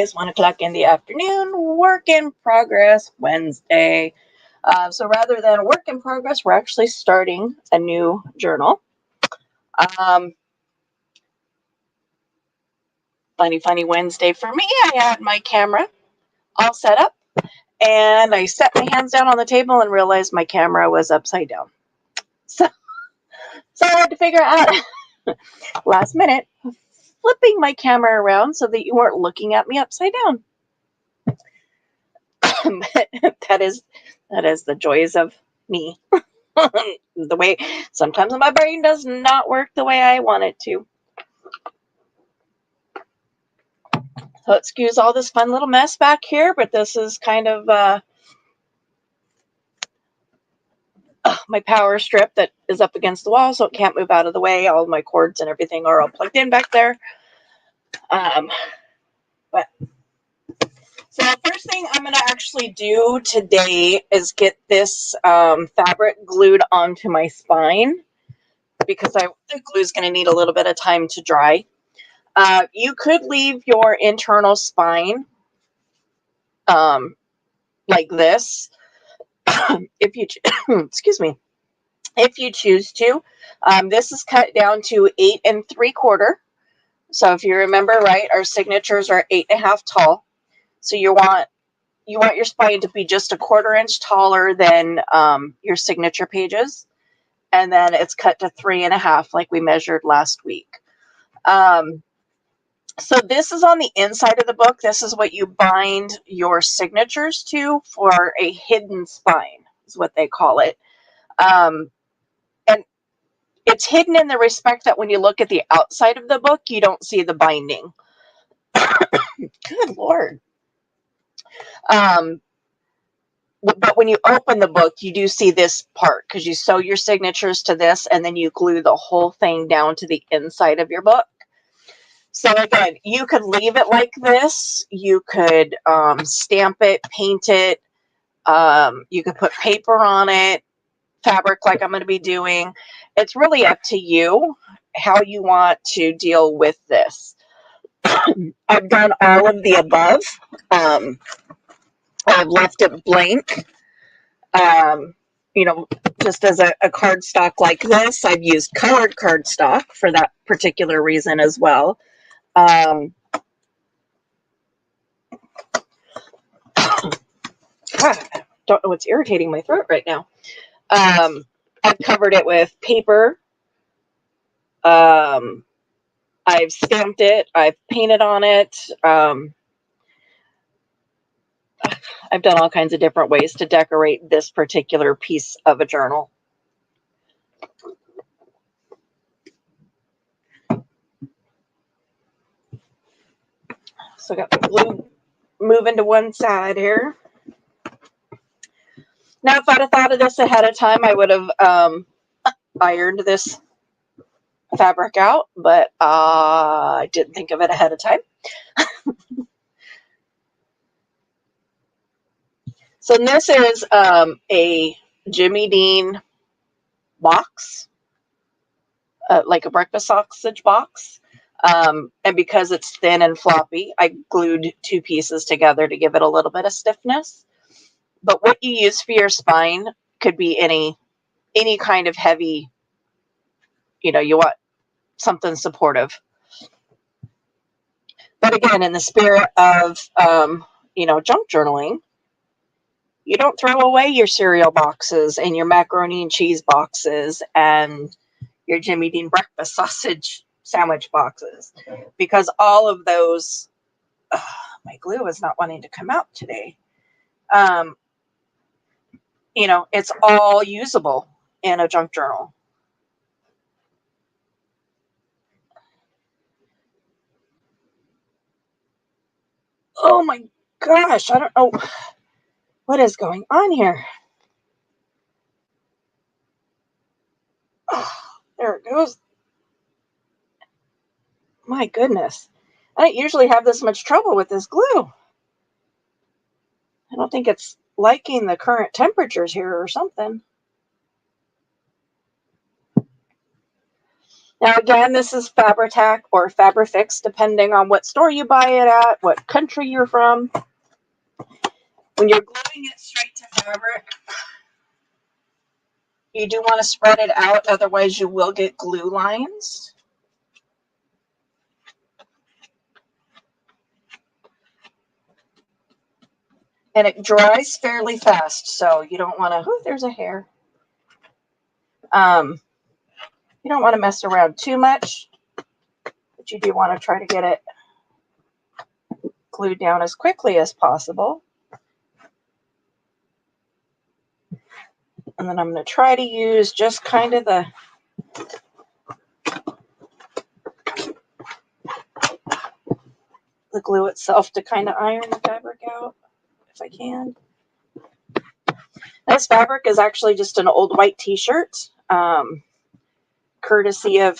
is 1 o'clock in the afternoon, work in progress Wednesday. So rather than work in progress, we're actually starting a new journal. Funny Wednesday for me. I had my camera all set up and I set my hands down on the table and realized my camera was upside down. So I had to figure out last minute flipping my camera around so that you weren't looking at me upside down. that is the joys of me. The way sometimes my brain does not work the way I want it to. So excuse all this fun little mess back here, but this is kind of my power strip that is up against the wall, so it can't move out of the way. All my cords and everything are all plugged in back there. But so the first thing I'm going to actually do today is get this fabric glued onto my spine, because the glue is going to need a little bit of time to dry. You could leave your internal spine like this if you excuse me, if you choose to. This is cut down to 8 3/4. So if you remember right, our signatures are 8.5 tall. So you want your spine to be just a 1/4 inch taller than your signature pages, and then it's cut to 3.5 like we measured last week. So this is on the inside of the book. This is what you bind your signatures to for a hidden spine, is what they call it. And it's hidden in the respect that when you look at the outside of the book, you don't see the binding. Good Lord. But when you open the book, you do see this part, because you sew your signatures to this and then you glue the whole thing down to the inside of your book. So again, you could leave it like this. You could stamp it, paint it. You could put paper on it, fabric like I'm going to be doing. It's really up to you how you want to deal with this. I've done all of the above. I've left it blank. Just as a cardstock like this. I've used colored cardstock for that particular reason as well. Don't know what's irritating my throat right now. I've covered it with paper. I've stamped it. I've painted on it. I've done all kinds of different ways to decorate this particular piece of a journal. So I got the glue moving to one side here. Now, if I'd have thought of this ahead of time, I would have ironed this fabric out, but I didn't think of it ahead of time. So this is a Jimmy Dean box, like a breakfast sausage box. And because it's thin and floppy, I glued 2 pieces together to give it a little bit of stiffness. But what you use for your spine could be any kind of heavy, you want something supportive. But again, in the spirit of, junk journaling, you don't throw away your cereal boxes and your macaroni and cheese boxes and your Jimmy Dean breakfast sausage sandwich boxes, because all of those, my glue is not wanting to come out today. It's all usable in a junk journal. Oh my gosh, I don't know what is going on here. Oh, there it goes. My goodness. I don't usually have this much trouble with this glue. I don't think it's liking the current temperatures here or something. Now, again, this is Fabri-Tac or Fabri-Fix, depending on what store you buy it at, what country you're from. When you're gluing it straight to fabric, you do want to spread it out, otherwise you will get glue lines. And it dries fairly fast, so you don't want to, oh, there's a hair. You don't want to mess around too much, but you do want to try to get it glued down as quickly as possible. And then I'm going to try to use just kind of the glue itself to kind of iron the fabric out if I can. This fabric is actually just an old white t-shirt, courtesy of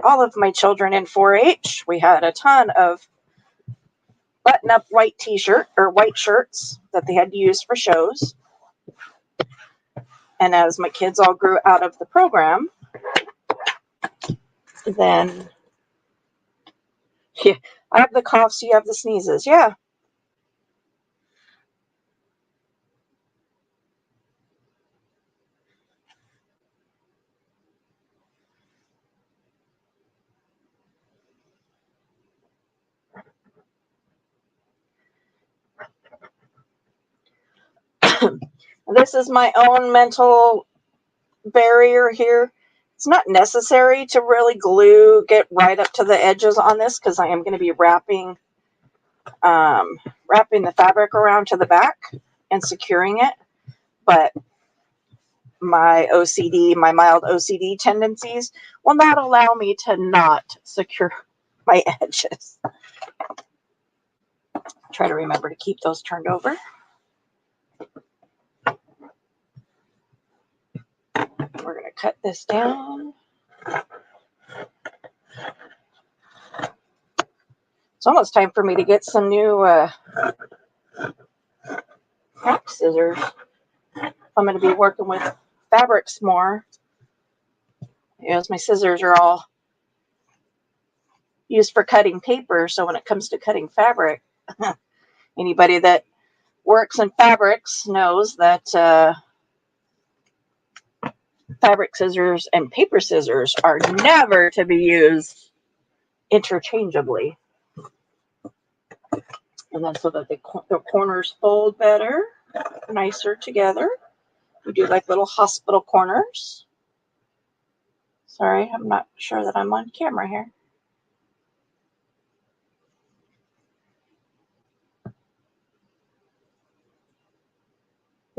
all of my children in 4-H. We had a ton of button-up white t-shirt or white shirts that they had to use for shows. And as my kids all grew out of the program, then, yeah, I have the coughs, you have the sneezes. Yeah. This is my own mental barrier here. It's not necessary to really get right up to the edges on this because I am going to be wrapping the fabric around to the back and securing it. But my OCD, my mild OCD tendencies will not allow me to not secure my edges. Try to remember to keep those turned over. We're going to cut this down. It's almost time for me to get some new hack scissors. I'm going to be working with fabrics more. As my scissors are all used for cutting paper, so when it comes to cutting fabric, anybody that works in fabrics knows that fabric scissors and paper scissors are never to be used interchangeably. And then so that the corners fold better, nicer together. We do like little hospital corners. Sorry, I'm not sure that I'm on camera here.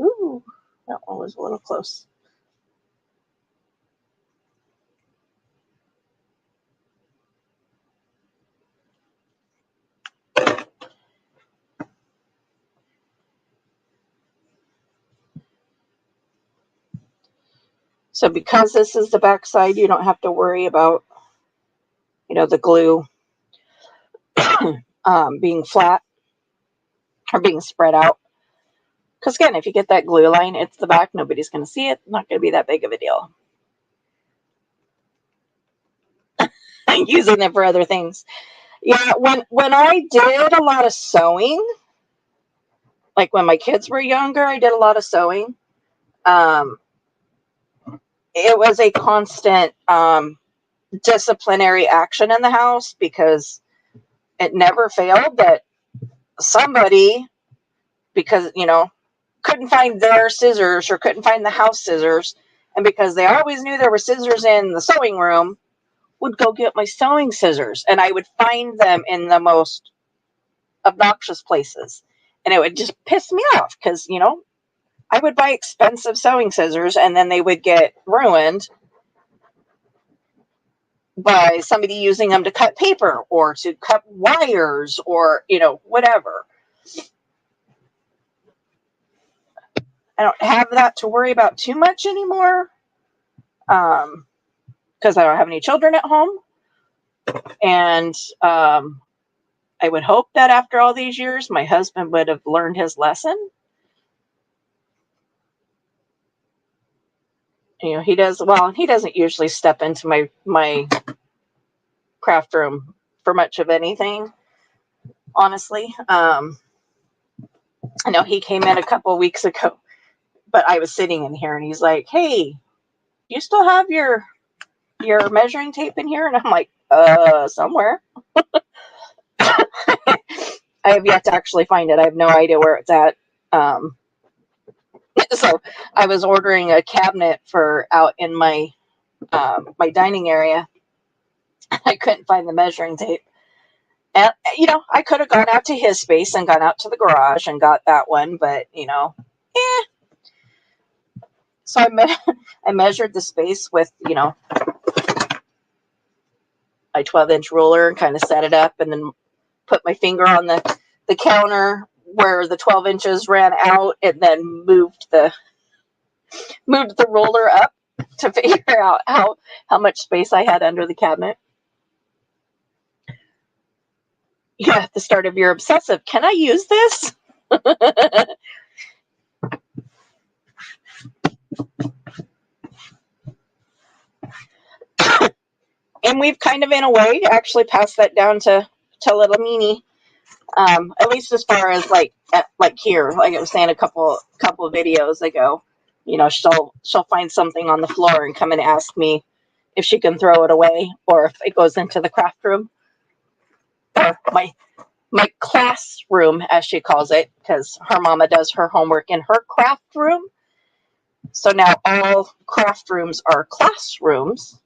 Ooh, that one was a little close. So because this is the back side, you don't have to worry about, the glue being flat or being spread out. Because again, if you get that glue line, it's the back. Nobody's going to see it. Not going to be that big of a deal. Using them for other things. Yeah, when I did a lot of sewing, like when my kids were younger, I did a lot of sewing. It was a constant disciplinary action in the house because it never failed that somebody, because, couldn't find their scissors or couldn't find the house scissors, and because they always knew there were scissors in the sewing room, would go get my sewing scissors, and I would find them in the most obnoxious places, and it would just piss me off because, I would buy expensive sewing scissors and then they would get ruined by somebody using them to cut paper or to cut wires or, whatever. I don't have that to worry about too much anymore because I don't have any children at home. And I would hope that after all these years, my husband would have learned his lesson. You know, he does well. He doesn't usually step into my craft room for much of anything, honestly. I know he came in a couple weeks ago, but I was sitting in here and he's like, "Hey, you still have your measuring tape in here?" And I'm like, somewhere. I have yet to actually find it. I have no idea where it's at. So I was ordering a cabinet for out in my my dining area. I couldn't find the measuring tape. And, you know, I could have gone out to his space and gone out to the garage and got that one, but, you know, eh. So I measured the space with, you know, my 12-inch ruler and kind of set it up and then put my finger on the counter where the 12 inches ran out and then moved the ruler up to figure out how much space I had under the cabinet. Yeah, at the start of your obsessive, can I use this? And we've kind of, in a way, actually passed that down to little Meanie. At least as far as like here, like I was saying a couple of videos ago, you know, she'll find something on the floor and come and ask me if she can throw it away or if it goes into the craft room or my classroom, as she calls it, because her mama does her homework in her craft room. So now all craft rooms are classrooms,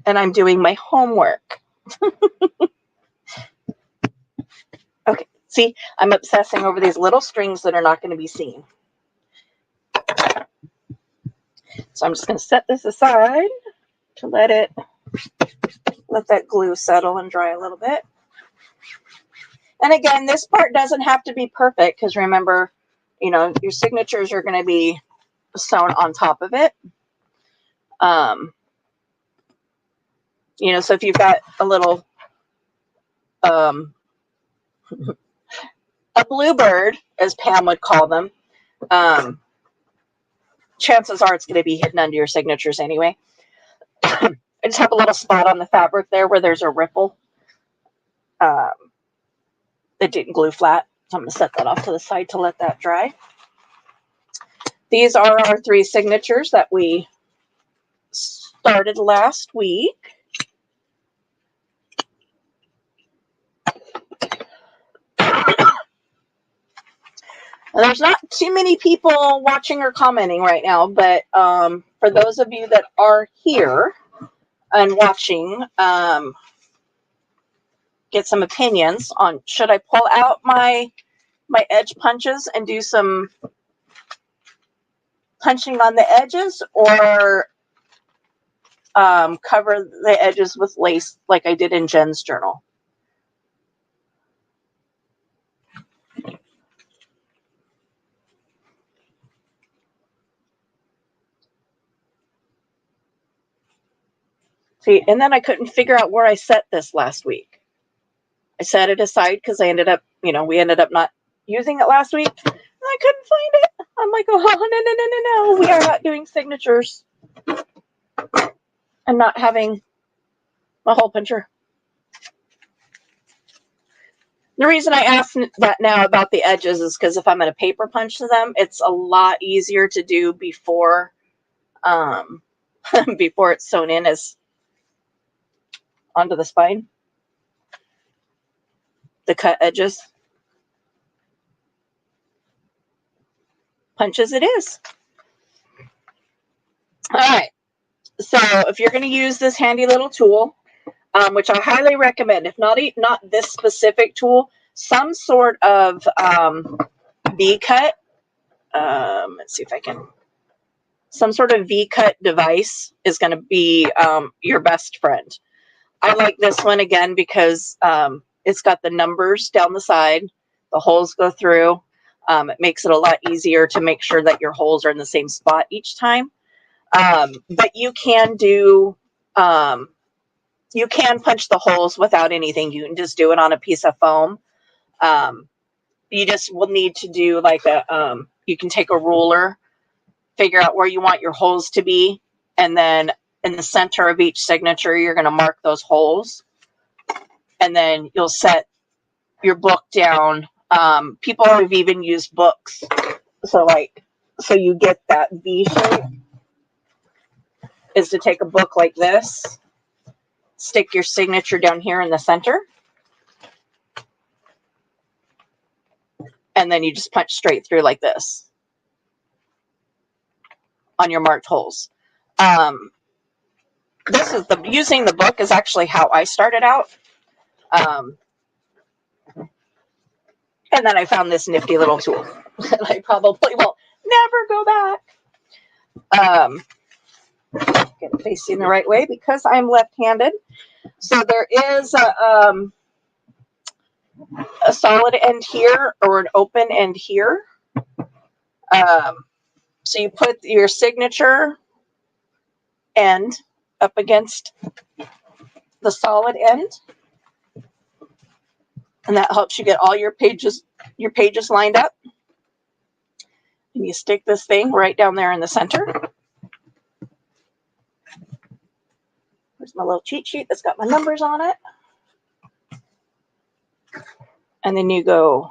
and I'm doing my homework. Okay, see, I'm obsessing over these little strings that are not going to be seen. So I'm just going to set this aside to let that glue settle and dry a little bit. And again, this part doesn't have to be perfect because remember, you know, your signatures are going to be sewn on top of it. You know, so if you've got a little a bluebird, as Pam would call them, chances are it's going to be hidden under your signatures anyway. I just have a little spot on the fabric there where there's a ripple that didn't glue flat. So I'm going to set that off to the side to let that dry. These are our 3 signatures that we started last week. And there's not too many people watching or commenting right now, but for those of you that are here and watching, get some opinions on should I pull out my edge punches and do some punching on the edges or cover the edges with lace like I did in Jen's journal. See, and then I couldn't figure out where I set this last week. I set it aside because I ended up, you know, we ended up not using it last week. And I couldn't find it. I'm like, oh, no. We are not doing signatures and not having a hole puncher. The reason I asked that now about the edges is because if I'm going to paper punch them, it's a lot easier to do before before it's sewn in as onto the spine. The cut edges. Punches it is. All right. So if you're going to use this handy little tool, which I highly recommend, if not this specific tool, some sort of V-cut. Let's see if I can. Some sort of V-cut device is going to be your best friend. I like this one again because it's got the numbers down the side. The holes go through. It makes it a lot easier to make sure that your holes are in the same spot each time. But you can do, you can punch the holes without anything. You can just do it on a piece of foam. You just will need to do like you can take a ruler figure out where you want your holes to be, and then in the center of each signature, you're going to mark those holes, and then you'll set your book down. People have even used books. So you get that V shape is to take a book like this, stick your signature down here in the center, and then you just punch straight through like this on your marked holes. This is using the book is actually how I started out. And then I found this nifty little tool that I probably will never go back. Get it facing the right way because I'm left-handed. So there is a solid end here or an open end here. So you put your signature end up against the solid end, and that helps you get all your pages lined up. And you stick this thing right down there in the center. There's my little cheat sheet that's got my numbers on it. And then you go,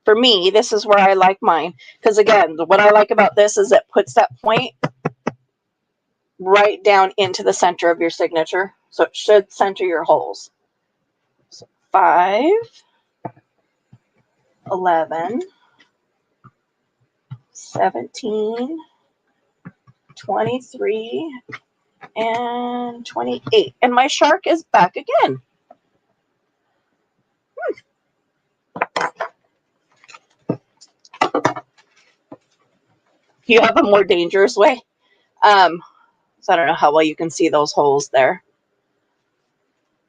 for me, this is where I like mine. Because again, what I like about this is it puts that point right down into the center of your signature. So it should center your holes. So 5, 11, 17, 23, and 28. And my shark is back again. You have a more dangerous way. So I don't know how well you can see those holes there.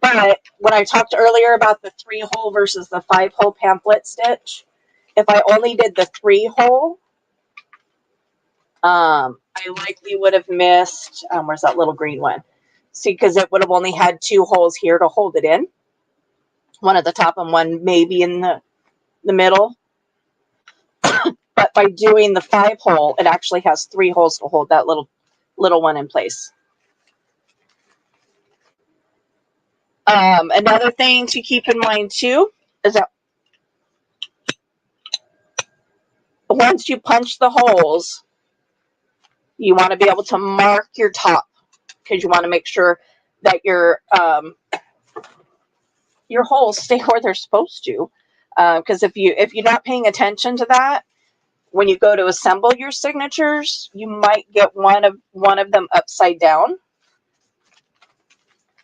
But when I talked earlier about the 3-hole versus the 5-hole pamphlet stitch, if I only did the 3-hole, I likely would have missed, where's that little green one? See, because it would have only had 2 holes here to hold it in. One at the top and one maybe in the middle. But by doing the 5-hole, it actually has 3 holes to hold that little one in place. Another thing to keep in mind too is that once you punch the holes, you want to be able to mark your top because you want to make sure that your holes stay where they're supposed to. Because if you're not paying attention to that, when you go to assemble your signatures, you might get one of them upside down,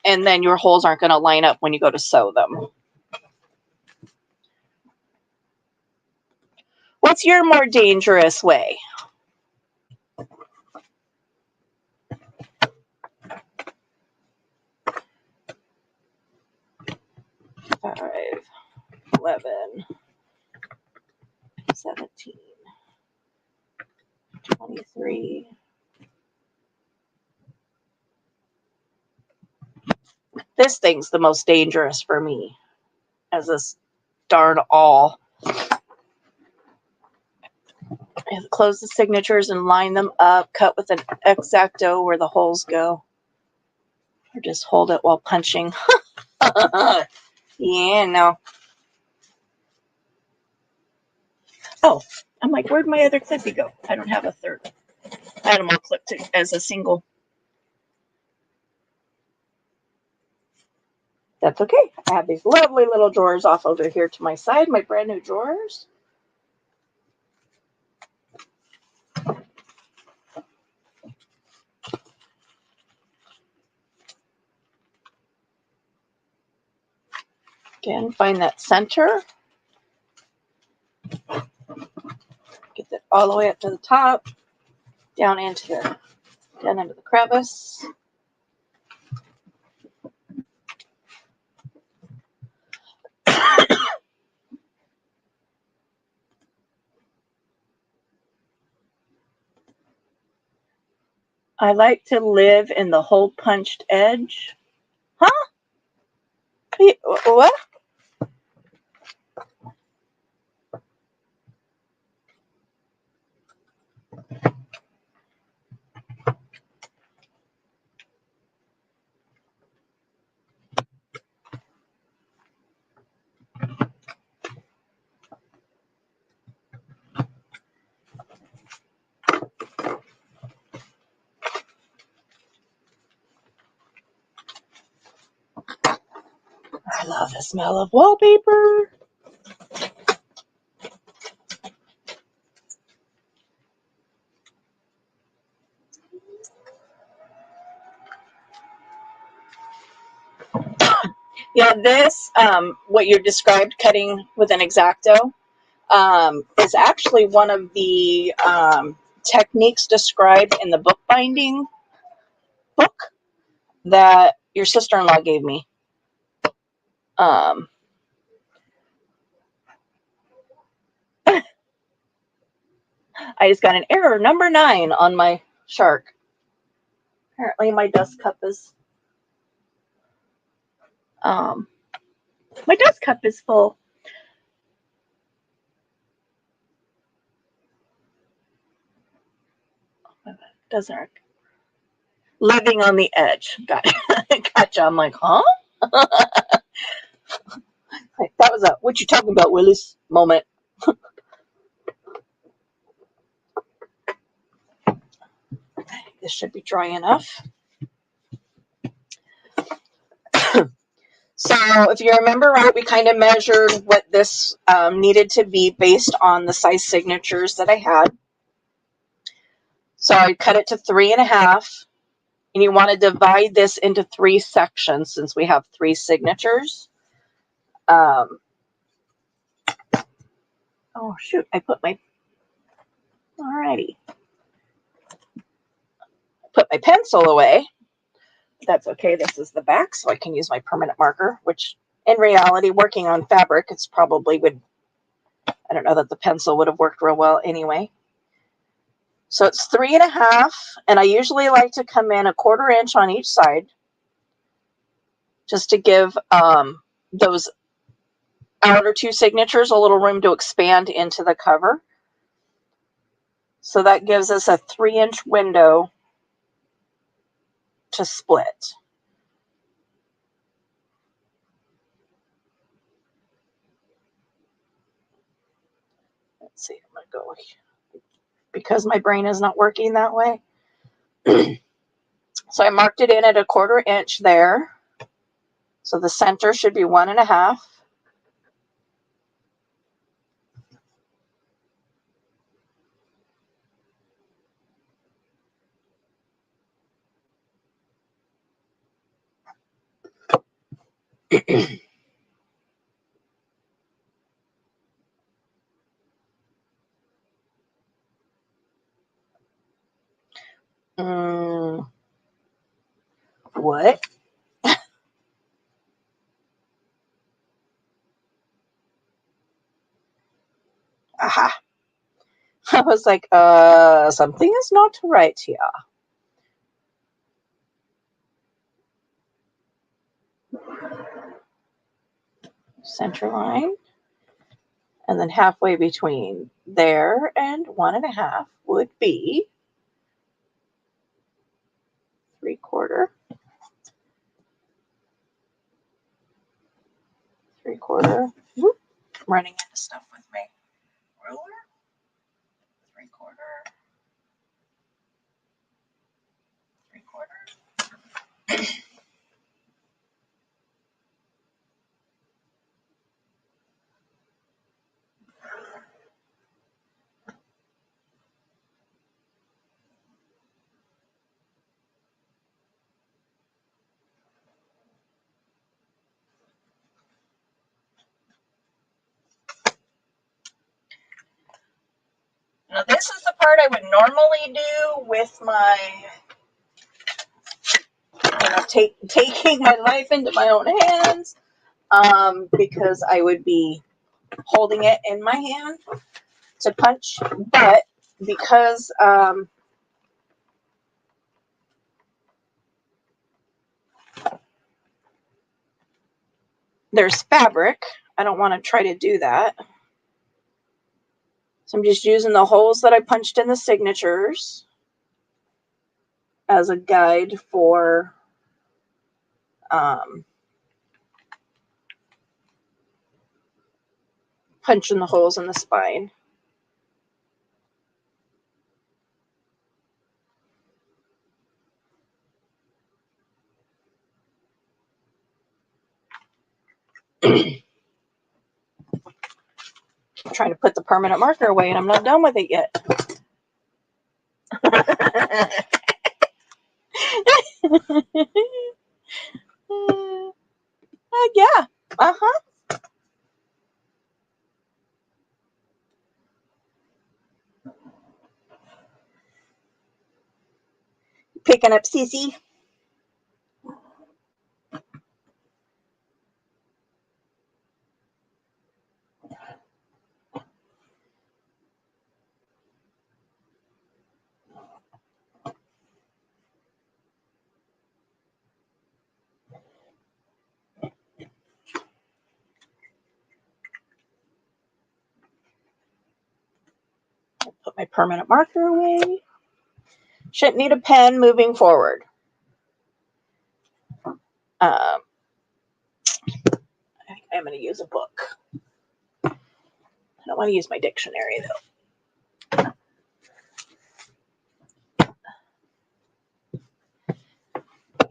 and then your holes aren't going to line up when you go to sew them. What's your more dangerous way? Five, 11, 17, 23. This thing's the most dangerous for me as this darn awl. And close the signatures and line them up, cut with an X-Acto where the holes go. Or just hold it while punching. Yeah, no. Oh, I'm like, where'd my other clippy go? I don't have a third. I had them all clipped as a single. That's okay. I have these lovely little drawers off over here to my side, my brand new drawers. Again, find that center. Get that all the way up to the top, down into the crevice. I like to live in the hole punched edge. Huh? What? love the smell of wallpaper. Yeah, this, what you described, cutting with an X-Acto, is actually one of the techniques described in the bookbinding book that your sister-in-law gave me. I just got an error, number 9 on my shark. Apparently my dust cup is full. Doesn't work. Living on the edge. Gotcha. I'm like, huh? Like, that was a what you talking about, Willis moment. This should be dry enough. So if you remember right, we kind of measured what this needed to be based on the size signatures that I had. So I cut it to 3.5, and you want to divide this into 3 sections since we have 3 signatures. Oh shoot, I put my, alrighty. Put my pencil away. That's okay, this is the back, so I can use my permanent marker, which in reality, working on fabric, it's probably would, I don't know that the pencil would have worked real well anyway. So it's 3.5, and I usually like to come in 1/4 inch on each side, just to give those outer 2 signatures a little room to expand into the cover. So that gives us a 3-inch window to split. Let's see, I'm going to go because my brain is not working that way. So I marked it in at 1/4 inch there. So the center should be 1.5. What? Aha. I was like, something is not right here. Center line. And then halfway between there and 1.5 would be 3/4. 3/4. Whoop. Running into stuff with my ruler. 3/4. 3/4. Now this is the part I would normally do with my, taking my life into my own hands, because I would be holding it in my hand to punch. But because there's fabric, I don't want to try to do that. So I'm just using the holes that I punched in the signatures as a guide for punching the holes in the spine. I'm trying to put the permanent marker away and I'm not done with it yet. Yeah. Uh-huh. Picking up Sissy. Put my permanent marker away. Shouldn't need a pen moving forward. I think I'm going to use a book. I don't want to use my dictionary though.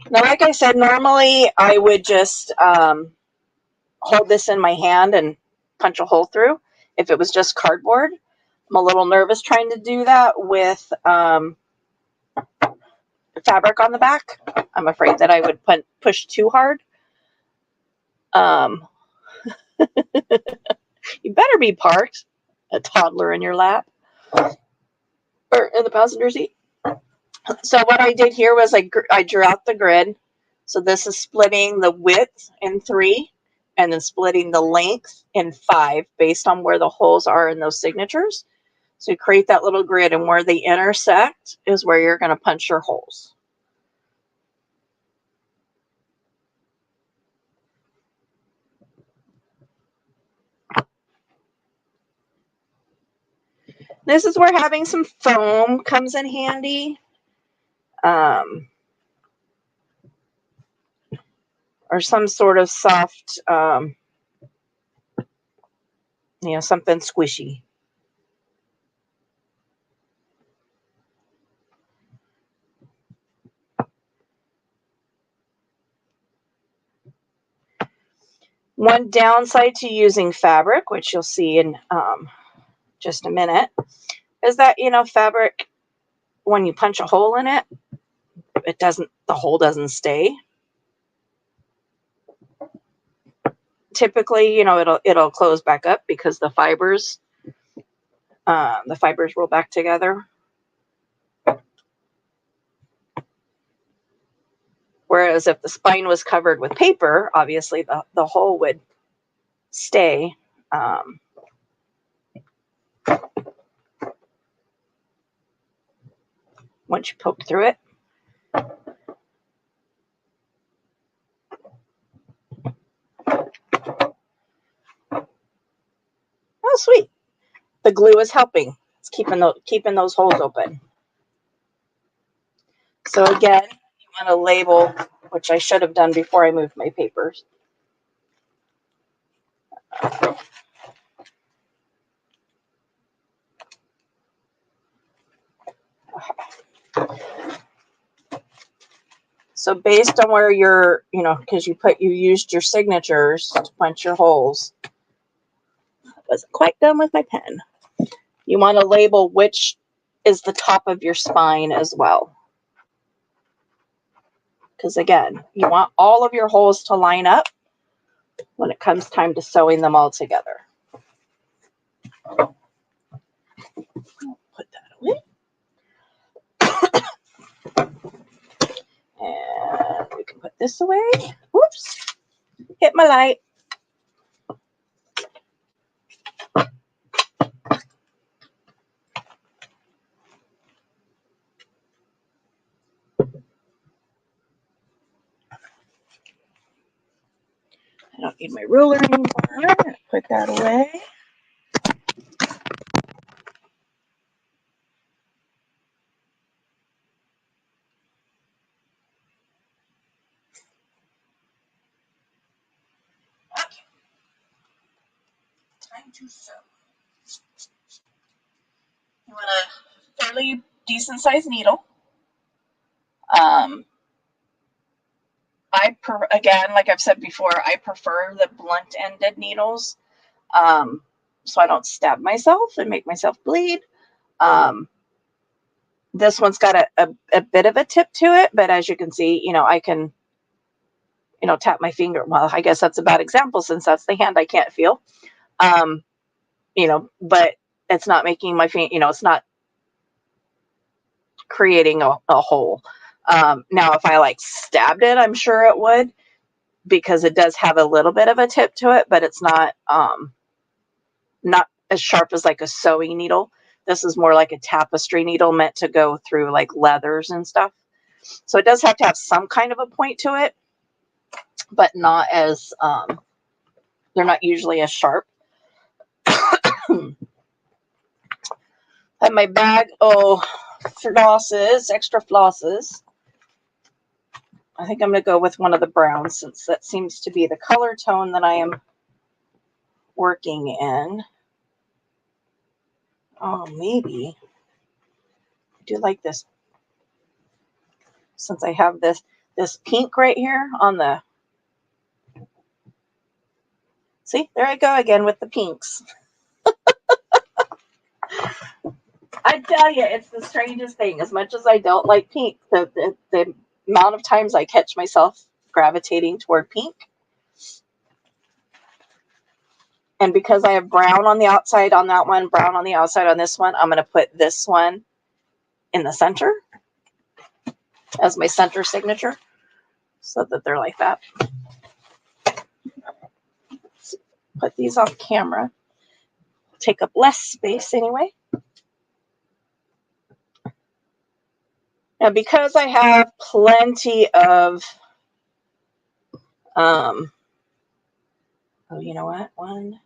Now, like I said, normally I would just hold this in my hand and punch a hole through if it was just cardboard. I'm a little nervous trying to do that with fabric on the back. I'm afraid that I would push too hard. You better be parked, a toddler in your lap or in the passenger seat. So what I did here was I drew out the grid. So this is splitting the width in 3 and then splitting the length in 5 based on where the holes are in those signatures. So you create that little grid, and where they intersect is where you're going to punch your holes. This is where having some foam comes in handy. Or some sort of soft, something squishy. One downside to using fabric, which you'll see in just a minute, is that, fabric, when you punch a hole in it, the hole doesn't stay. Typically, it'll close back up because the fibers roll back together. Whereas if the spine was covered with paper, obviously the hole would stay. Once you poke through it. Oh, sweet. The glue is helping. It's keeping those holes open. So again, you want to label, which I should have done before I moved my papers. So based on where you're, because you used your signatures to punch your holes. I wasn't quite done with my pen. You want to label which is the top of your spine as well. Because again, you want all of your holes to line up when it comes time to sewing them all together. Put that away. And we can put this away. Whoops. Hit my light. I don't need my ruler anymore. I'm going to put that away. Okay. Time to sew. You want a fairly decent sized needle. Again, like I've said before, I prefer the blunt ended needles. so I don't stab myself and make myself bleed. Um, this one's got a bit of a tip to it, but as you can see, I can, tap my finger. Well, I guess that's a bad example since that's the hand I can't feel. Um, but it's not making my finger, it's not creating a hole. Now, if I like stabbed it, I'm sure it would, because it does have a little bit of a tip to it, but it's not as sharp as like a sewing needle. This is more like a tapestry needle meant to go through like leathers and stuff. So it does have to have some kind of a point to it, but not as, they're not usually as sharp. Have my bag, flosses, extra flosses. I think I'm going to go with one of the browns since that seems to be the color tone that I am working in. Oh, maybe. I do like this. Since I have this pink right here on the... See, there I go again with the pinks. I tell you, it's the strangest thing. As much as I don't like pink, the amount of times I catch myself gravitating toward pink. And because I have brown on the outside on that one, brown on the outside on this one, I'm going to put this one in the center as my center signature so that they're like that. Let's put these off camera. Take up less space anyway. Now, because I have plenty of, you know what? 1,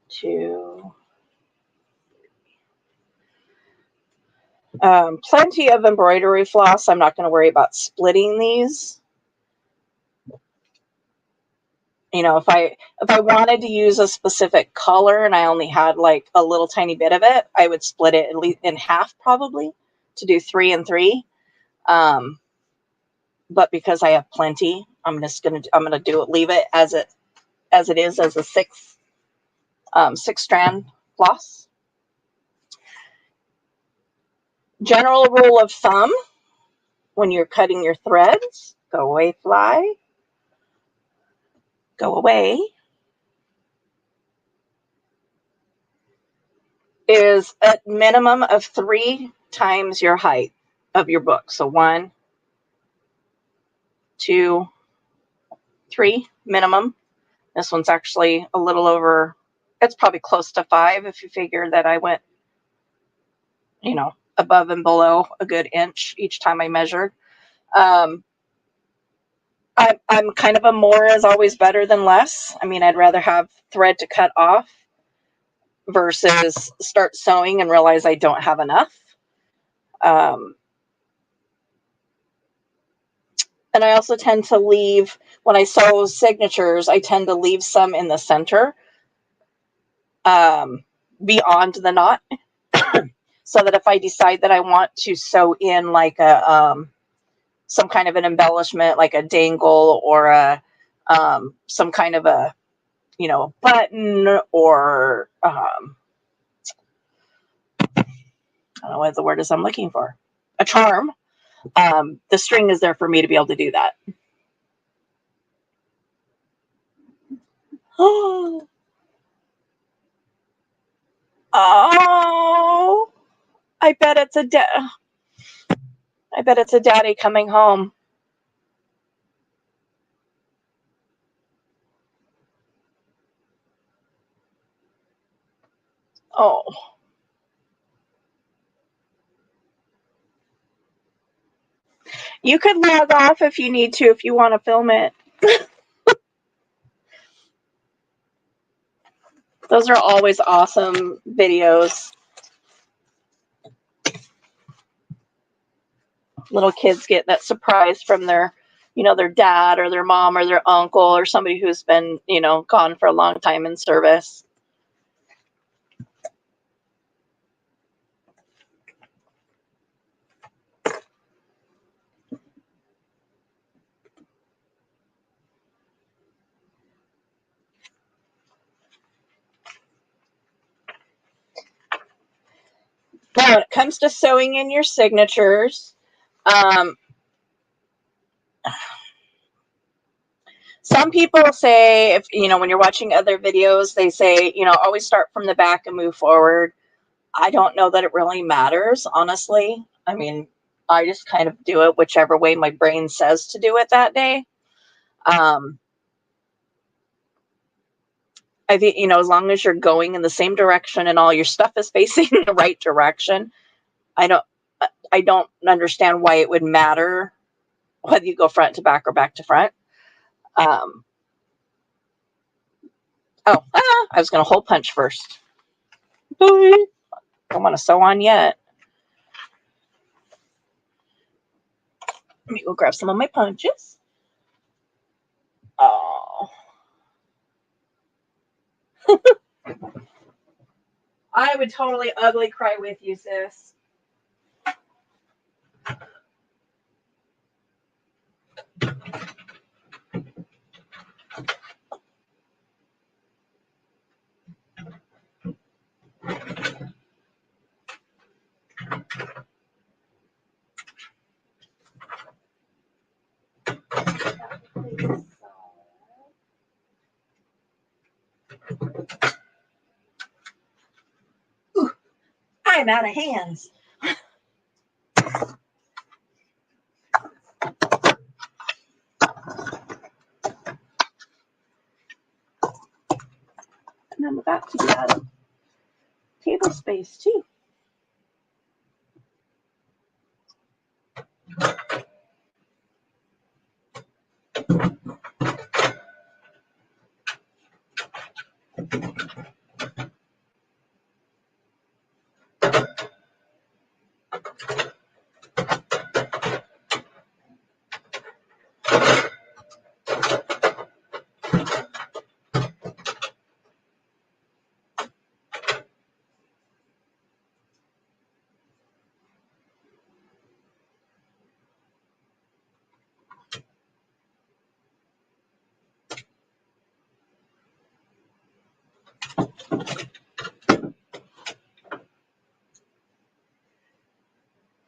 2, plenty of embroidery floss. I'm not going to worry about splitting these. If I wanted to use a specific color and I only had like a little tiny bit of it, I would split it at least in half probably to do 3 and 3. But because I have plenty, I'm gonna leave it as it is as a 6 strand floss. General rule of thumb when you're cutting your threads: go away, fly, go away, is a minimum of 3 times your height of your book. So 1, 2, 3 minimum. This one's actually a little over, it's probably close to 5 if you figure that I went, above and below a good inch each time I measured. I'm kind of a more is always better than less. I mean, I'd rather have thread to cut off versus start sewing and realize I don't have enough. And I also tend to leave, when I sew signatures, I tend to leave some in the center beyond the knot so that if I decide that I want to sew in like a some kind of an embellishment, like a dangle or a some kind of a button or I don't know what the word is I'm looking for, a charm, the string is there for me to be able to do that. Oh, I bet it's a daddy coming home. Oh. You could log off if you need to, if you want to film it. Those are always awesome videos. Little kids get that surprise from their dad or their mom or their uncle or somebody who's been, gone for a long time in service. Now, when it comes to sewing in your signatures, some people say, if you know, when you're watching other videos, they say, you know, always start from the back and move forward. I don't know that it really matters, honestly. I mean, I just kind of do it whichever way my brain says to do it that day. I think, you know, as long as you're going in the same direction and all your stuff is facing the right direction, I don't, I don't understand why it would matter whether you go front to back or back to front. I was going to hole punch first. Don't want to sew on yet. Let me go grab some of my punches. Oh. I would totally ugly cry with you, sis. Ooh, I'm out of hands. And I'm about to get out of table space too.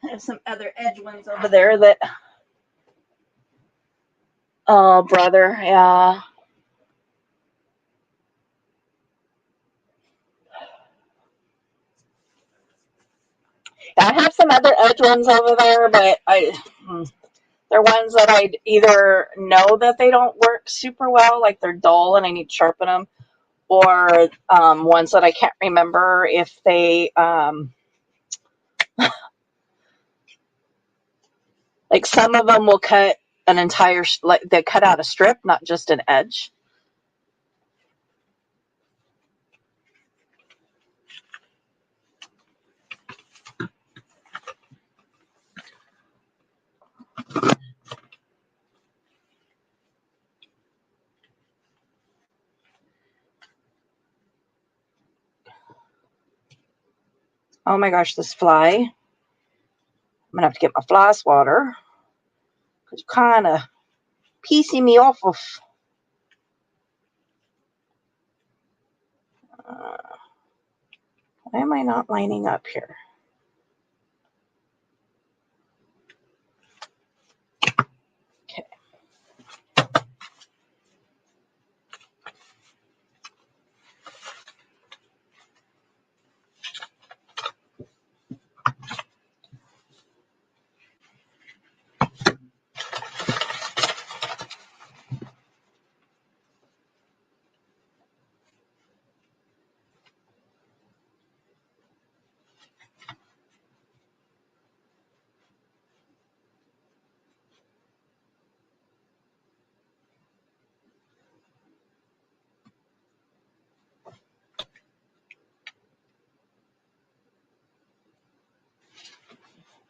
I have some other edge ones over there that, oh, brother, yeah. I have some other edge ones over there, but they're ones that I either know that they don't work super well, like they're dull and I need to sharpen them, or ones that I can't remember if they, like some of them will cut an entire, like they cut out a strip, not just an edge. Oh my gosh, this fly. I'm going to have to get my floss water because kind of piecing me off of. Why am I not lining up here? Okay.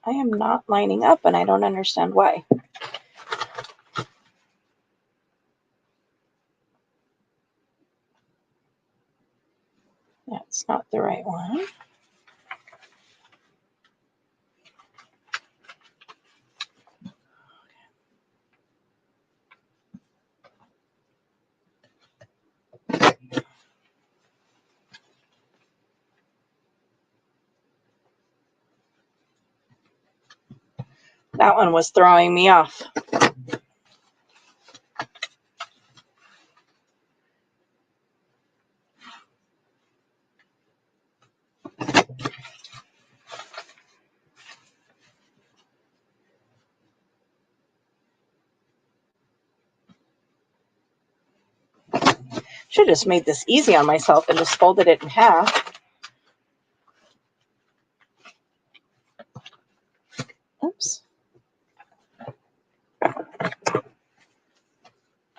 I am not lining up and I don't understand why. That's not the right one. That one was throwing me off. Should have just made this easy on myself and just folded it in half. Oops.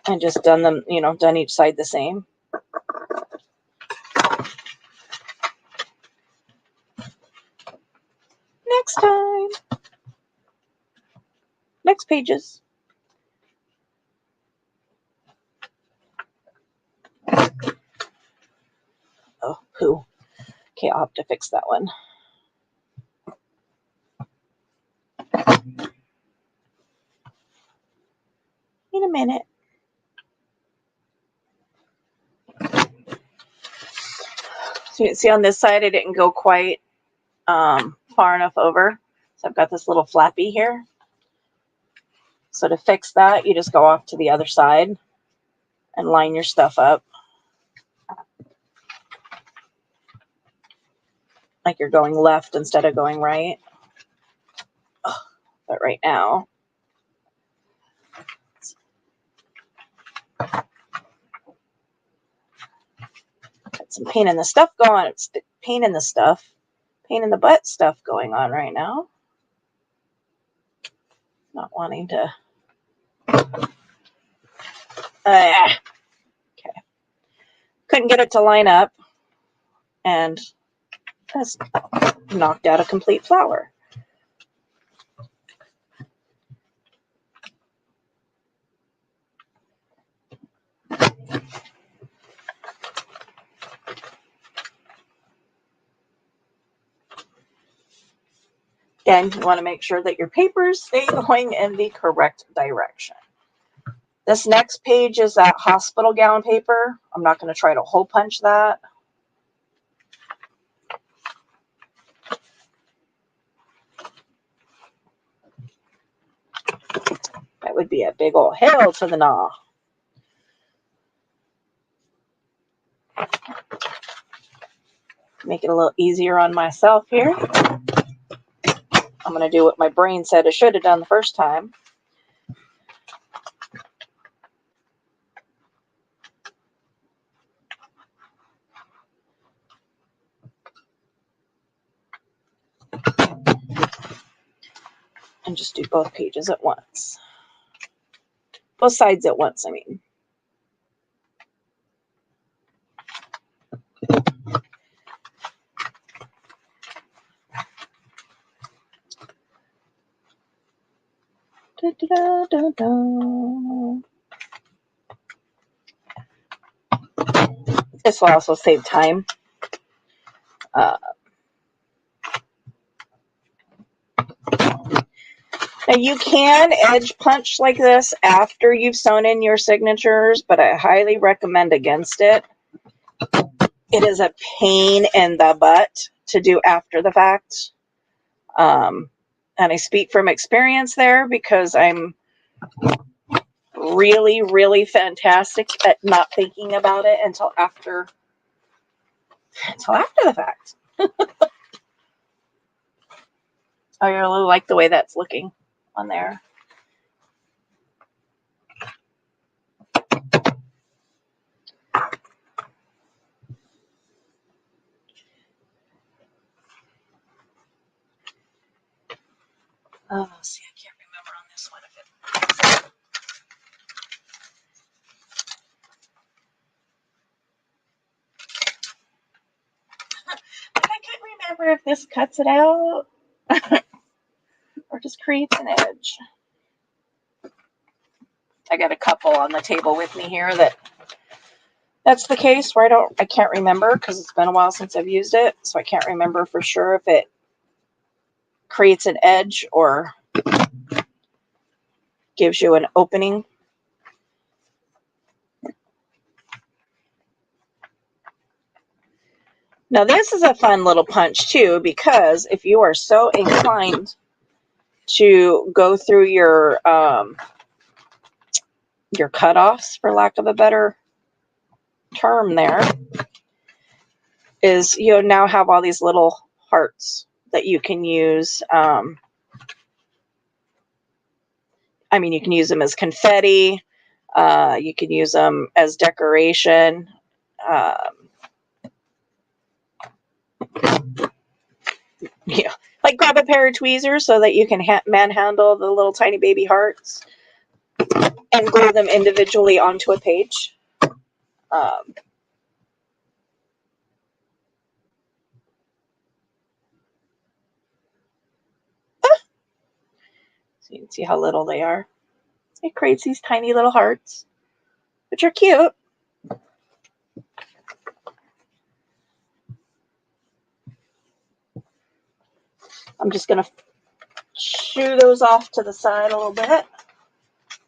And just done them, you know, done each side the same. Next time. Next pages. Oh, poo. Okay, I'll have to fix that one. In a minute. So you can see on this side, I didn't go quite far enough over. So I've got this little flappy here. So to fix that, you just go off to the other side and line your stuff up. Like you're going left instead of going right. But right now, got some pain in the stuff going on. It's pain in the stuff, pain in the butt stuff going on right now. Not wanting to. Okay. Couldn't get it to line up, and just knocked out a complete flower. Again, you want to make sure that your papers stay going in the correct direction. This next page is that hospital gown paper. I'm not going to try to hole punch that. That would be a big old hell to the gnaw. Make it a little easier on myself here. I'm going to do what my brain said I should have done the first time. And just do both pages at once. Both sides at once, I mean. Da, da, da, da, da. This will also save time. Now you can edge punch like this after you've sewn in your signatures, but I highly recommend against it. It is a pain in the butt to do after the fact. And I speak from experience there because I'm really, really fantastic at not thinking about it until after the fact. I really like the way that's looking on there. Oh, see, I can't remember on this one if it. I can't remember if this cuts it out or just creates an edge. I got a couple on the table with me here that's the case where I can't remember because it's been a while since I've used it, so I can't remember for sure if it creates an edge or gives you an opening. Now this is a fun little punch too, because if you are so inclined to go through your cutoffs, for lack of a better term there, is you now have all these little hearts that you can use. I mean, you can use them as confetti. You can use them as decoration. Yeah, like grab a pair of tweezers so that you can manhandle the little tiny baby hearts and glue them individually onto a page. So you can see how little they are. It creates these tiny little hearts, which are cute. I'm just going to shoo those off to the side a little bit.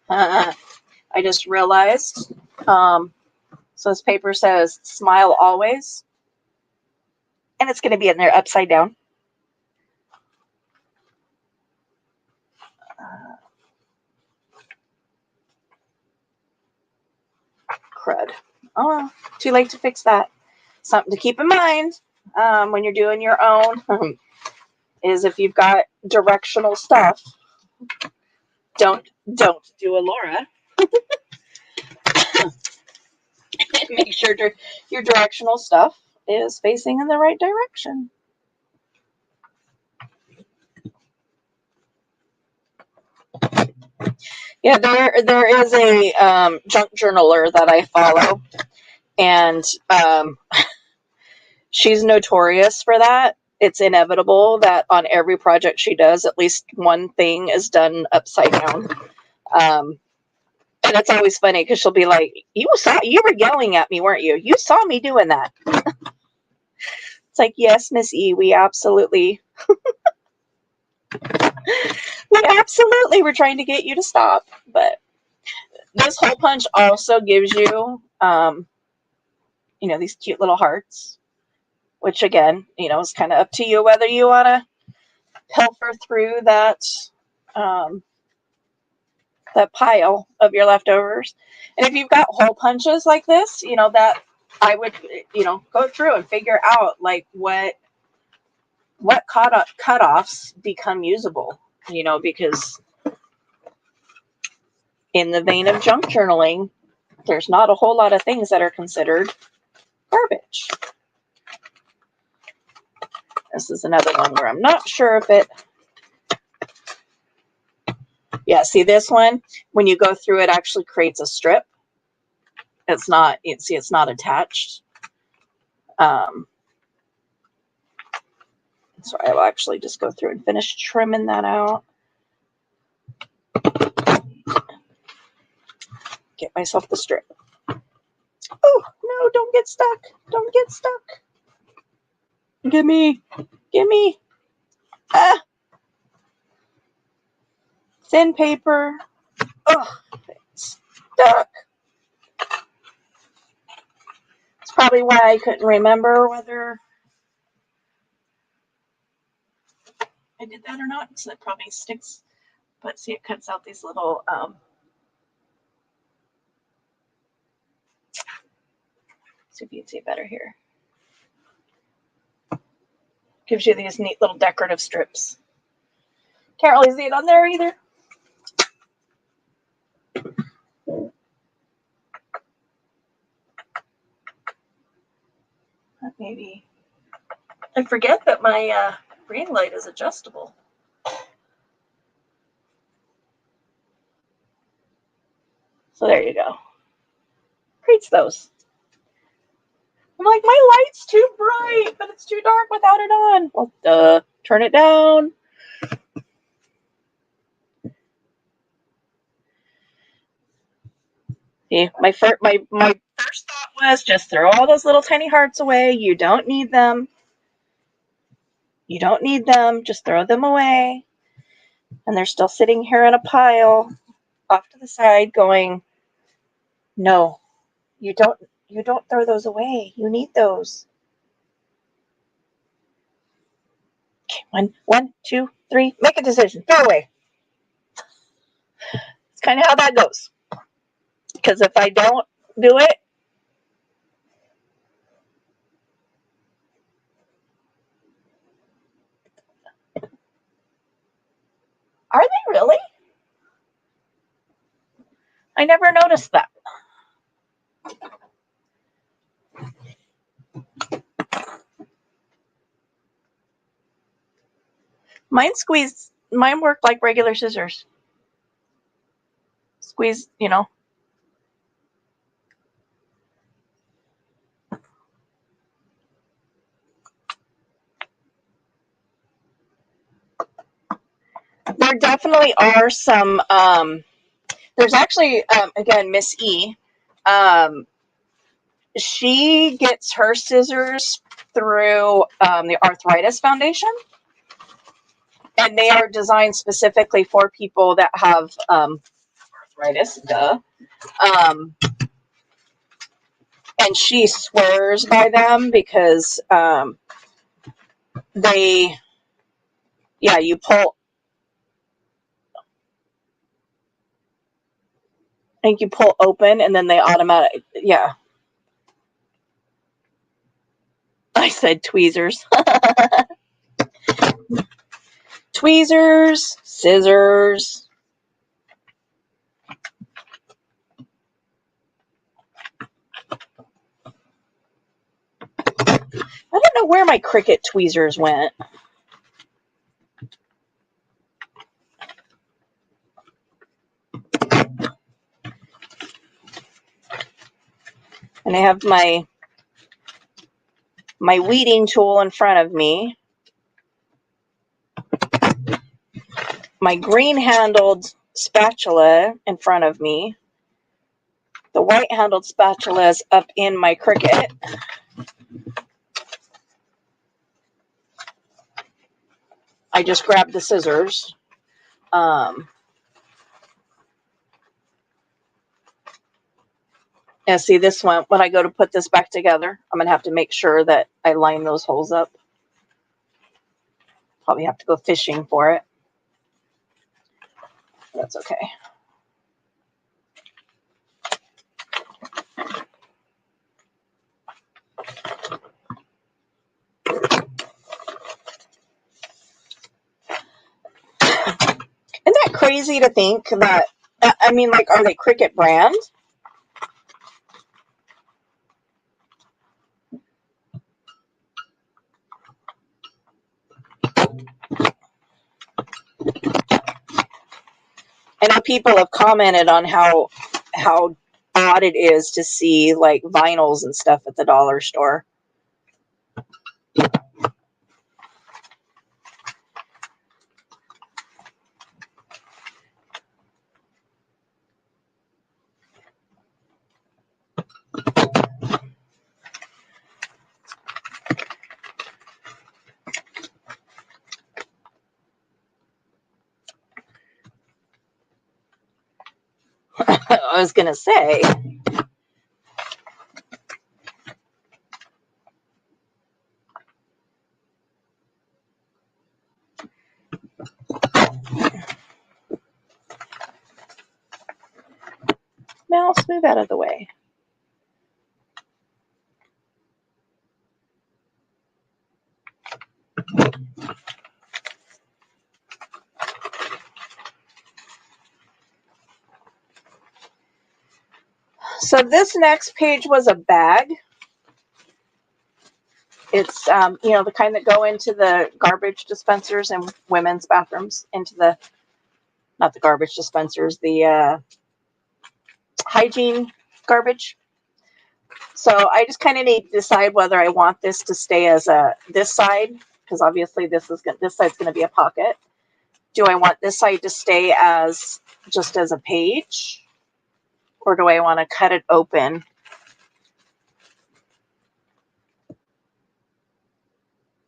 I just realized, so this paper says smile always, and it's going to be in there upside down. Crud. Oh, too late to fix that. Something to keep in mind when you're doing your own is if you've got directional stuff, don't do a Laura. Make sure your directional stuff is facing in the right direction. Yeah, there is a junk journaler that I follow, and she's notorious for that. It's inevitable that on every project she does, at least one thing is done upside down. And it's always funny because she'll be like, you were yelling at me, weren't you? You saw me doing that. It's like, yes, Miss E, we absolutely were trying to get you to stop. But this hole punch also gives you, these cute little hearts, which again, is kind of up to you whether you want to pilfer through that pile of your leftovers. And if you've got hole punches like this, that I would, go through and figure out like what cutoffs become usable, because in the vein of junk journaling, there's not a whole lot of things that are considered garbage. This is another one where I'm not sure if it, yeah, see this one, when you go through, it actually creates a strip. It's not, it's not attached. So I will actually just go through and finish trimming that out. Get myself the strip. Oh, no, don't get stuck. Don't get stuck. Gimme. Ah. Thin paper. Oh, it's stuck. It's probably why I couldn't remember whether I did that or not, so it probably sticks. But see, it cuts out these little, see if you can see it better here. Gives you these neat little decorative strips. Can't really see it on there either. Maybe I forget that my ring light is adjustable. So there you go. Creates those. I'm like, my light's too bright, but it's too dark without it on. Well, turn it down. See, my first thought was just throw all those little tiny hearts away. You don't need them. You don't need them. Just throw them away. And they're still sitting here in a pile off to the side going, no, you don't throw those away. You need those. Okay, 1, 2, 3. Make a decision. Throw away. kind of how that goes. Because if I don't do it, are they really? I never noticed that. Mine work like regular scissors. Squeeze, you know. There definitely are some, there's actually, again, Miss E. She gets her scissors through the Arthritis Foundation. And they are designed specifically for people that have arthritis, duh. And she swears by them because they, yeah, you pull, I think you pull open and then they automatic, yeah. I said tweezers. Tweezers, scissors. I don't know where my Cricut tweezers went. And I have my weeding tool in front of me. My green handled spatula in front of me. The white handled spatula is up in my Cricut. I just grabbed the scissors. Yeah, see this one, when I go to put this back together, I'm going to have to make sure that I line those holes up. Probably have to go fishing for it. That's okay. Isn't that crazy to think that, I mean, like, are they Cricut brand? I know people have commented on how odd it is to see, like, vinyls and stuff at the dollar store. I was going to say. Mouse, move out of the way. So this next page was a bag. It's, you know, the kind that go into the garbage dispensers in women's bathrooms, into the, not the garbage dispensers, the hygiene garbage. So I just kind of need to decide whether I want this to stay as this side, because obviously this side's going to be a pocket. Do I want this side to stay as just as a page, or do I want to cut it open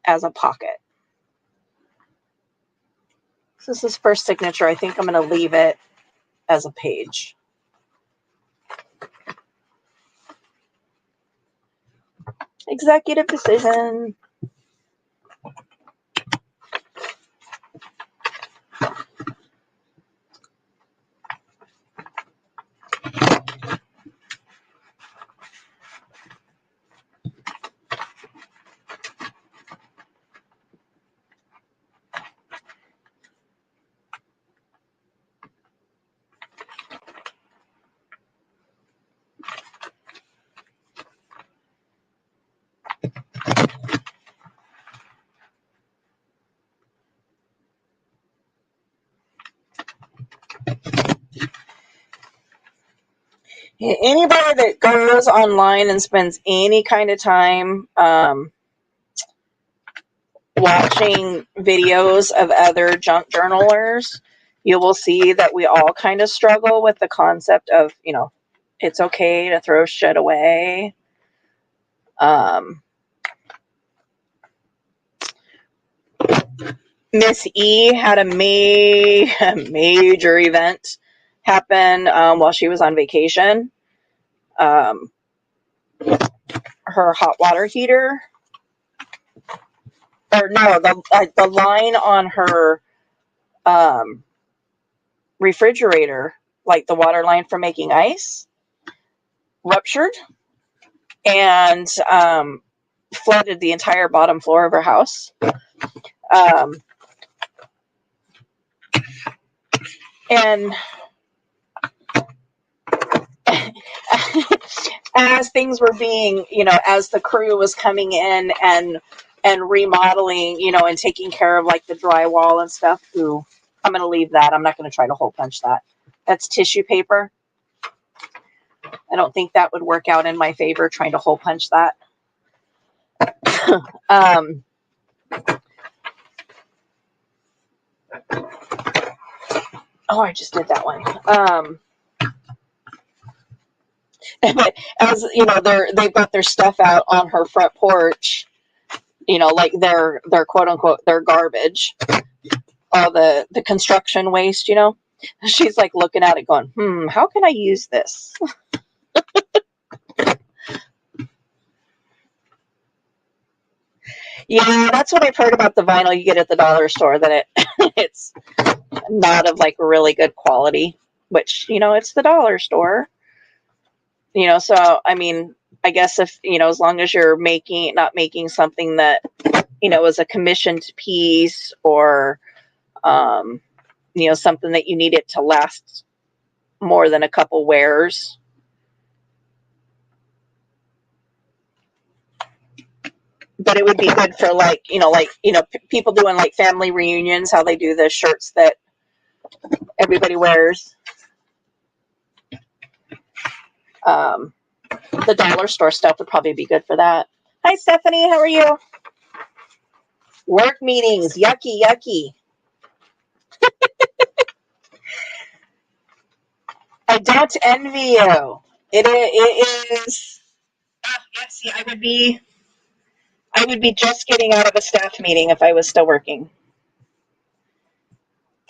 as a pocket? So this is first signature. I think I'm going to leave it as a page. Executive decision. Anybody that goes online and spends any kind of time watching videos of other junk journalers, you will see that we all kind of struggle with the concept of, it's okay to throw shit away. Miss E had a major event happen while she was on vacation. Her hot water heater, or no, the line on her refrigerator, like the water line for making ice, ruptured and flooded the entire bottom floor of her house. And as things were being, as the crew was coming in and remodeling, and taking care of like the drywall and stuff. Ooh, I'm going to leave that. I'm not going to try to hole punch that. That's tissue paper. I don't think that would work out in my favor, trying to hole punch that. Oh, I just did that one. But as they've got their stuff out on her front porch, like their quote unquote their garbage, all the construction waste. She's like looking at it, going, how can I use this? Yeah, that's what I've heard about the vinyl you get at the dollar store, that it's not of like really good quality, which, it's the dollar store. So I mean, I guess if, as long as you're not making something that, is a commissioned piece, or something that you need it to last more than a couple wears. But it would be good for people doing like family reunions, how they do the shirts that everybody wears. The dollar store stuff would probably be good for that. Hi, Stephanie. How are you? Work meetings. Yucky, yucky. I don't envy you. It is. Yes, see, I would be just getting out of a staff meeting if I was still working.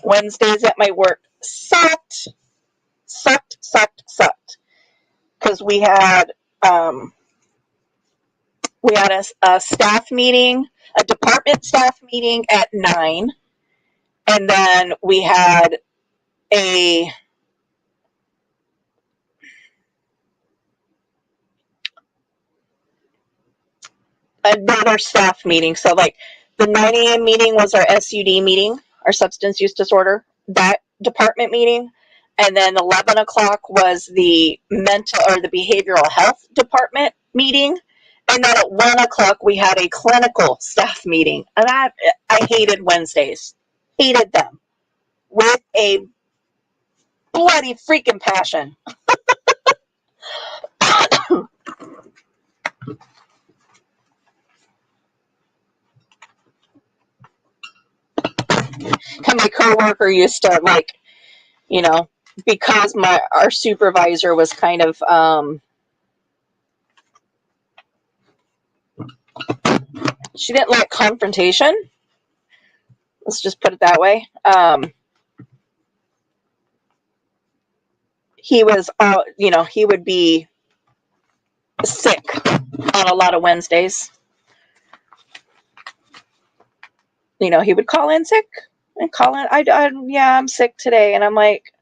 Wednesdays at my work sucked. Because we had a staff meeting, a department staff meeting at 9, and then we had another staff meeting. So like the 9 a.m. meeting was our SUD meeting, our substance use disorder, that department meeting. And then 11 o'clock was the mental or the behavioral health department meeting. And then at 1 o'clock, we had a clinical staff meeting. And I hated Wednesdays. Hated them with a bloody freaking passion. And my coworker used to because our supervisor was kind of she didn't like confrontation. Let's just put it that way. He was, he would be sick on a lot of Wednesdays. He would call in sick and call in, I'm sick today. And I'm like,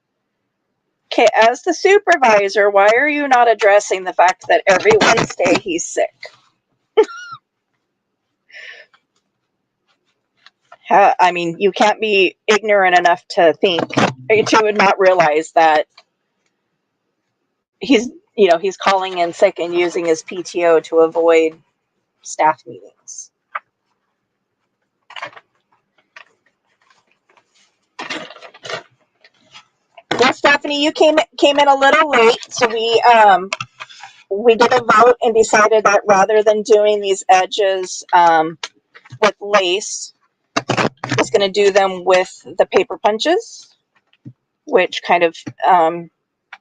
okay, as the supervisor, why are you not addressing the fact that every Wednesday he's sick? I mean, you can't be ignorant enough to not realize that he's calling in sick and using his PTO to avoid staff meetings. Yes, Stephanie, Stephanie, you came in a little late, so we did a vote and decided that rather than doing these edges with lace, I was going to do them with the paper punches, which kind of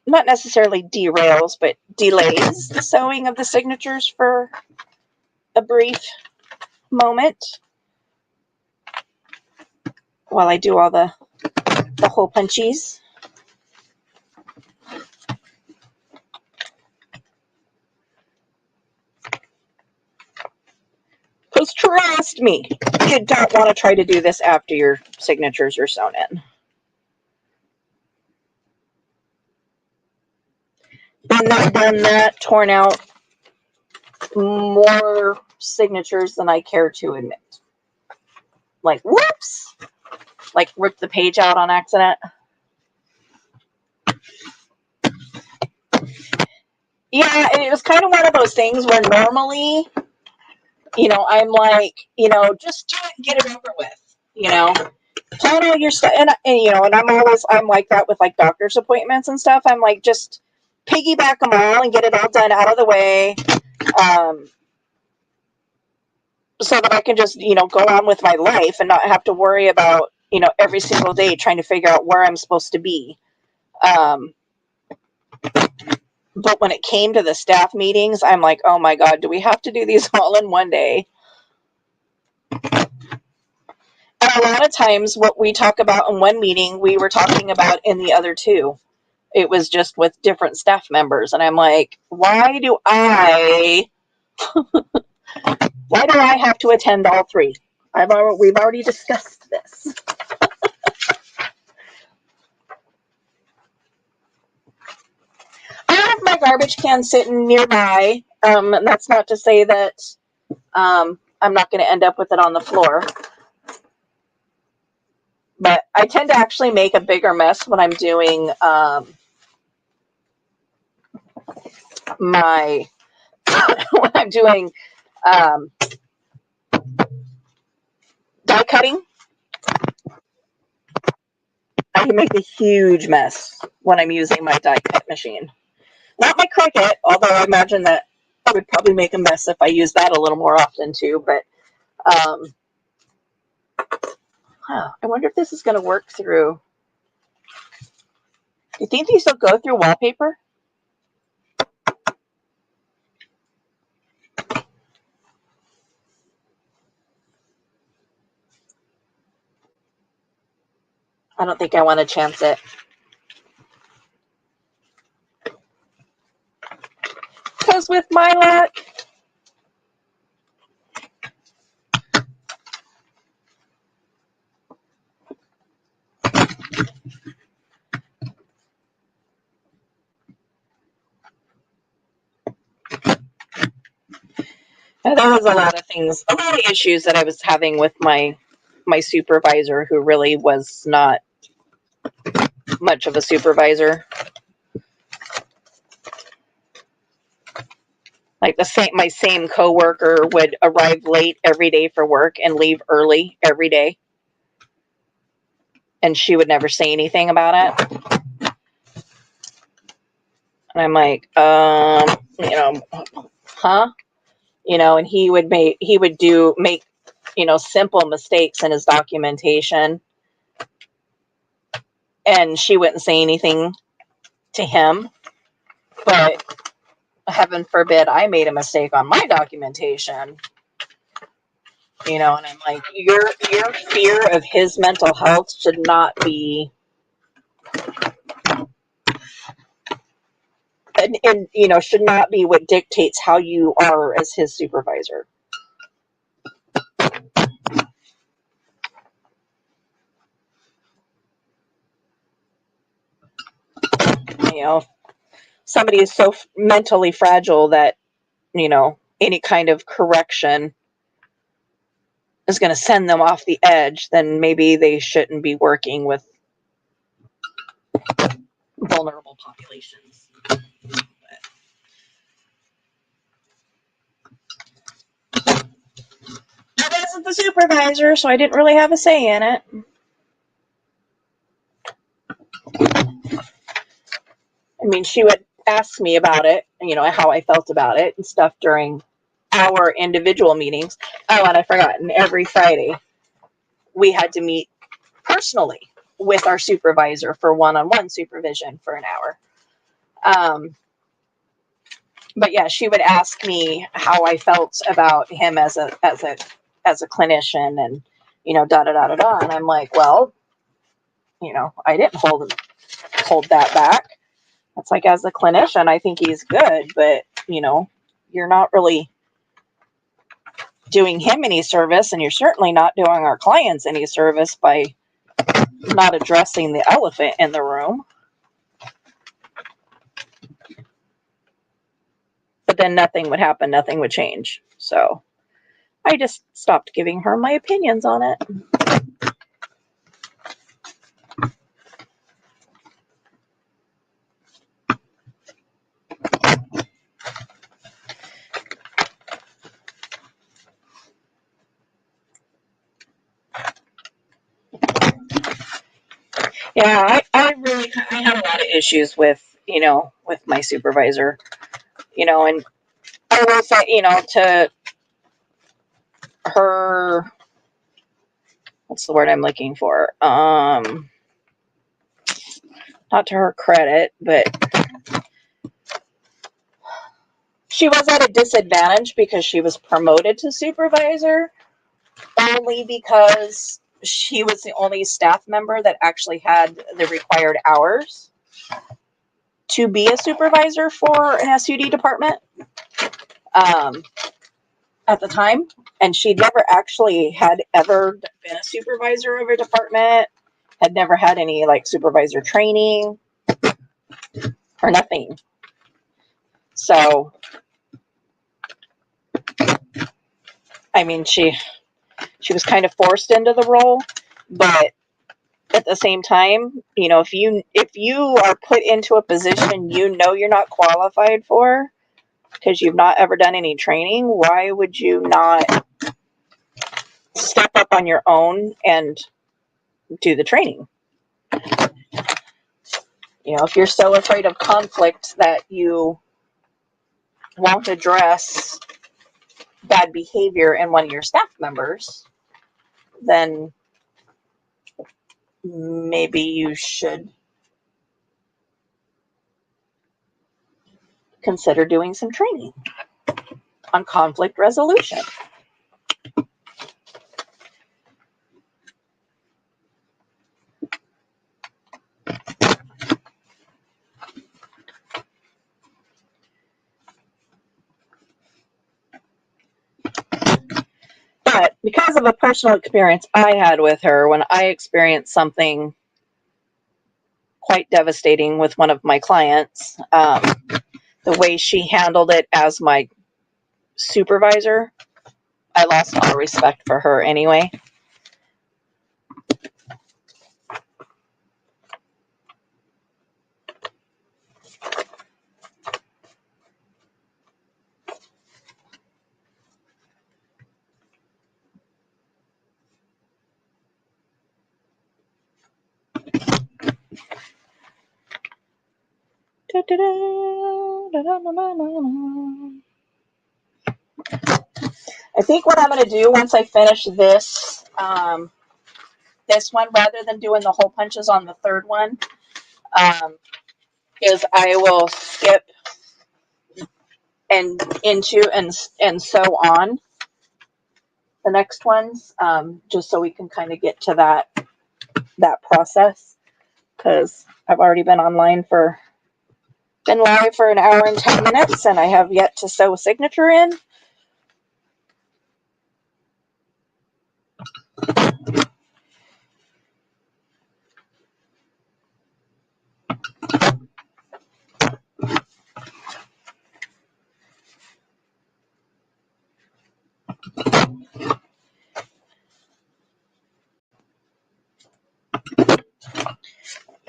not necessarily derails, but delays the sewing of the signatures for a brief moment while I do all the hole punchies. Because trust me, you don't want to try to do this after your signatures are sewn in. Been there, done that, torn out more signatures than I care to admit. Like, whoops! Like, ripped the page out on accident. Yeah, and it was kind of one of those things where normally, I'm like, just do it and get it over with, plan all your stuff. And I'm like that with like doctor's appointments and stuff. I'm like, just piggyback them all and get it all done out of the way. So that I can just, go on with my life and not have to worry about, every single day trying to figure out where I'm supposed to be. But when it came to the staff meetings, I'm like, oh my God, do we have to do these all in one day? And a lot of times what we talk about in one meeting, we were talking about in the other two. It was just with different staff members. And I'm like, why do I have to attend all three? We've already discussed this. I have my garbage can sitting nearby. And that's not to say that I'm not going to end up with it on the floor. But I tend to actually make a bigger mess when I'm doing when I'm doing die cutting. I can make a huge mess when I'm using my die cut machine. Not my Cricut, although I imagine that I would probably make a mess if I use that a little more often too. But I wonder if this is going to work through. Do you think these will go through wallpaper? I don't think I want to chance it. Because with my luck, there was a lot of issues that I was having with my supervisor, who really was not much of a supervisor. Like my same coworker would arrive late every day for work and leave early every day, and she would never say anything about it. And I'm like, huh? And he would make simple mistakes in his documentation, and she wouldn't say anything to him. But heaven forbid I made a mistake on my documentation, and I'm like, your fear of his mental health should not be, and should not be what dictates how you are as his supervisor. Somebody is so mentally fragile that, any kind of correction is going to send them off the edge, then maybe they shouldn't be working with vulnerable populations. I wasn't the supervisor, so I didn't really have a say in it. I mean, she would ask me about it, you know, how I felt about it and stuff during our individual meetings. Oh, and I forgot, and every Friday we had to meet personally with our supervisor for one-on-one supervision for an hour. But yeah, she would ask me how I felt about him as a clinician, and you know, da da da da da. And I'm like, well, you know, I didn't hold that back. It's like, as a clinician, I think he's good, but you know, you're not really doing him any service, and you're certainly not doing our clients any service by not addressing the elephant in the room. But then nothing would happen, nothing would change. So I just stopped giving her my opinions on it. Yeah, I had a lot of issues with, you know, with my supervisor, you know, and I will say, you know, to her, what's the word I'm looking for? Not to her credit, but she was at a disadvantage because she was promoted to supervisor only because she was the only staff member that actually had the required hours to be a supervisor for an SUD department at the time. And she never actually had ever been a supervisor of a department, had never had any like supervisor training or nothing. So, I mean, she was kind of forced into the role, but at the same time, you know, if you are put into a position you know you're not qualified for because you've not ever done any training, why would you not step up on your own and do the training? You know, if you're so afraid of conflict that you won't address bad behavior in one of your staff members, then maybe you should consider doing some training on conflict resolution. But because of a personal experience I had with her when I experienced something quite devastating with one of my clients, the way she handled it as my supervisor, I lost all respect for her anyway. I think what I'm going to do once I finish this one, rather than doing the hole punches on the third one, is I will skip and into and sew on the next ones, just so we can kind of get to that process, because I've already been live for an hour and 10 minutes and I have yet to sew a signature in.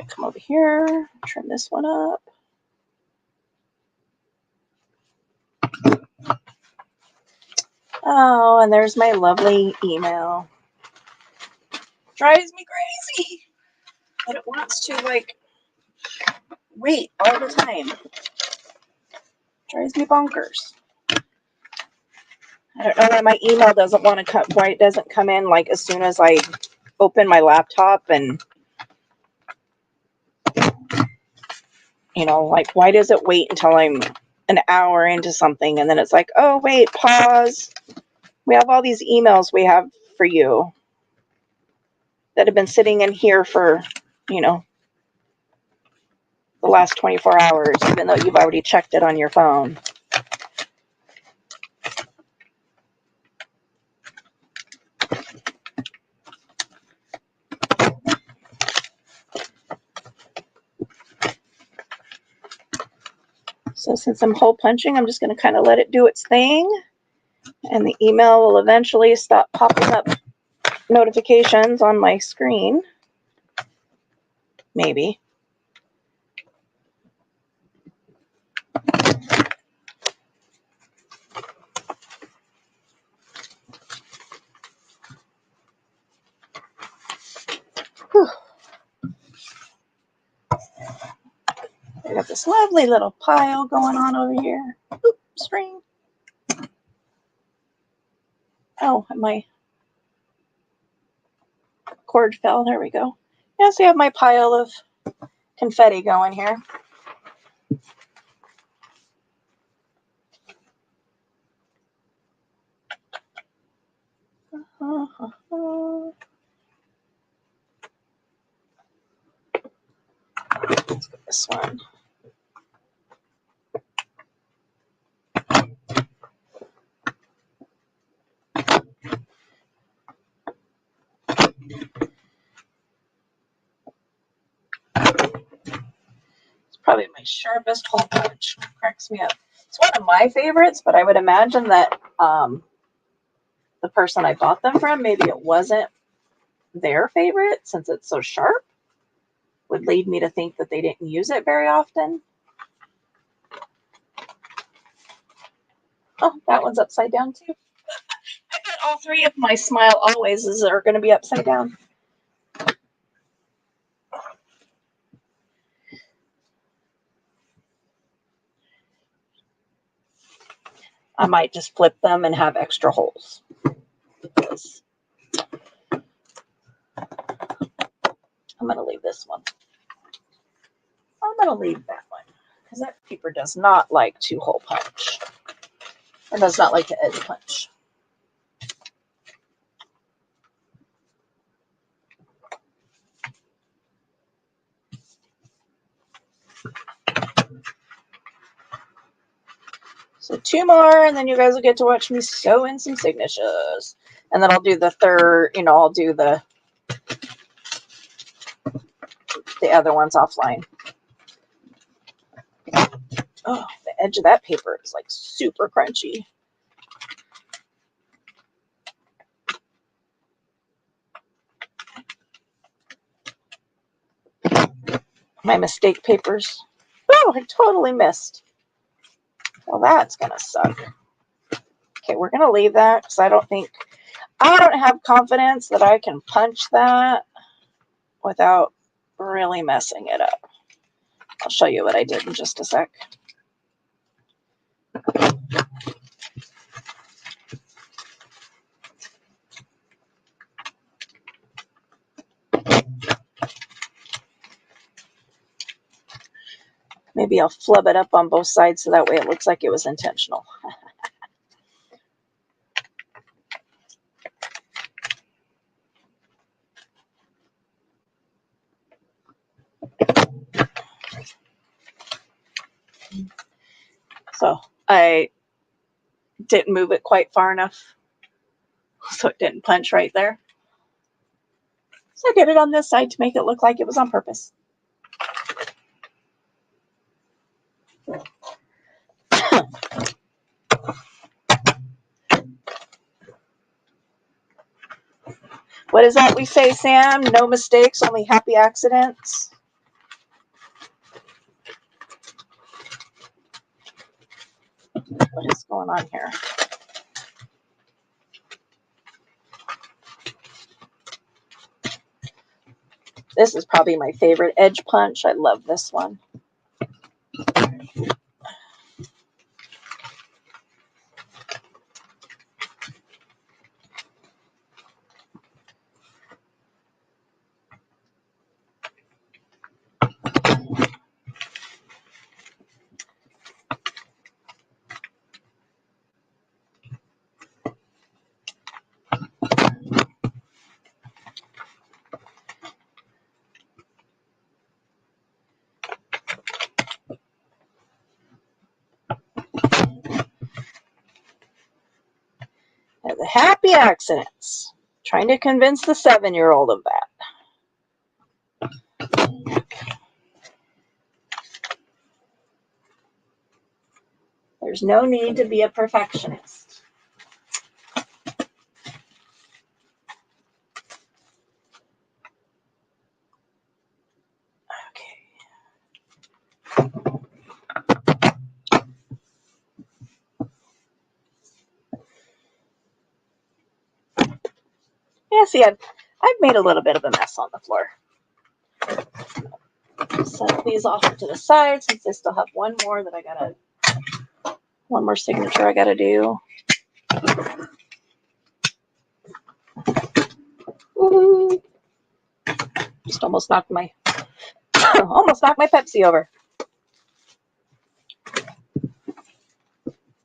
Come over here, trim this one up. Oh, and there's my lovely email. Drives me crazy that it wants to like wait all the time. Drives me bonkers. I don't know why my email doesn't want to come, why it doesn't come in like as soon as I open my laptop, and you know, like why does it wait until I'm an hour into something and then it's like, oh wait, pause. We have all these emails we have for you that have been sitting in here for, you know, the last 24 hours, even though you've already checked it on your phone. So since I'm hole punching, I'm just going to kind of let it do its thing, and the email will eventually stop popping up notifications on my screen. Maybe. Whew. I got this lovely little pile going on over here. Oop, string. Oh, my cord fell. There we go. Yes, I have my pile of confetti going here. Let's get this one. Probably my sharpest hole punch. Cracks me up. It's one of my favorites, but I would imagine that the person I bought them from, maybe it wasn't their favorite since it's so sharp. Would lead me to think that they didn't use it very often. Oh, that one's upside down too. I bet all three of my Smile Alwayses are going to be upside down. I might just flip them and have extra holes. Because I'm going to leave this one. I'm going to leave that one because that paper does not like to hole punch. It does not like to edge punch. So 2 more, and then you guys will get to watch me sew in some signatures. And then I'll do the third, you know, I'll do the other ones offline. Oh, the edge of that paper is like super crunchy. My mistake papers. Oh, I totally missed. Well, that's going to suck. Okay, we're going to leave that because I don't have confidence that I can punch that without really messing it up. I'll show you what I did in just a sec. Maybe I'll flub it up on both sides so that way it looks like it was intentional. So I didn't move it quite far enough so it didn't punch right there. So I did it on this side to make it look like it was on purpose. What is that we say, Sam? No mistakes, only happy accidents. What is going on here? This is probably my favorite edge punch. I love this one. Happy accidents. Trying to convince the 7-year-old of that. There's no need to be a perfectionist. Yeah, see, I've made a little bit of a mess on the floor. Set these off to the side since I still have one more signature I gotta do. Woo-hoo. Just almost knocked my Pepsi over.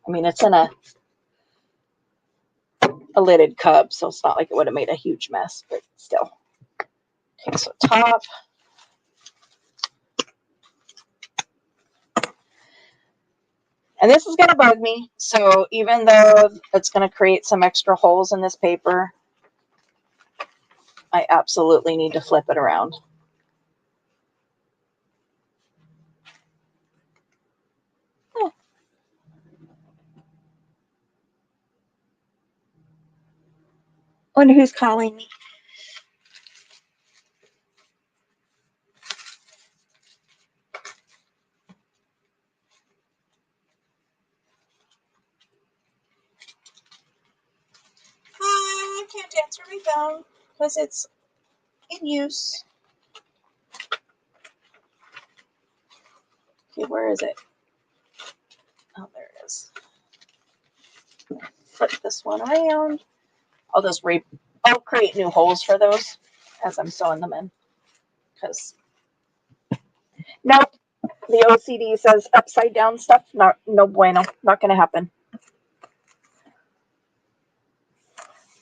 I mean, it's in a lidded cup, so it's not like it would have made a huge mess, but still. Okay, so top. And this is going to bug me, so even though it's going to create some extra holes in this paper, I absolutely need to flip it around. Wonder who's calling me. I can't answer my phone because it's in use. Okay, where is it? Oh, there it is. Flip this one around. I'll create new holes for those as I'm sewing them in. Because nope, the OCD says upside down stuff. No bueno. Not going to happen.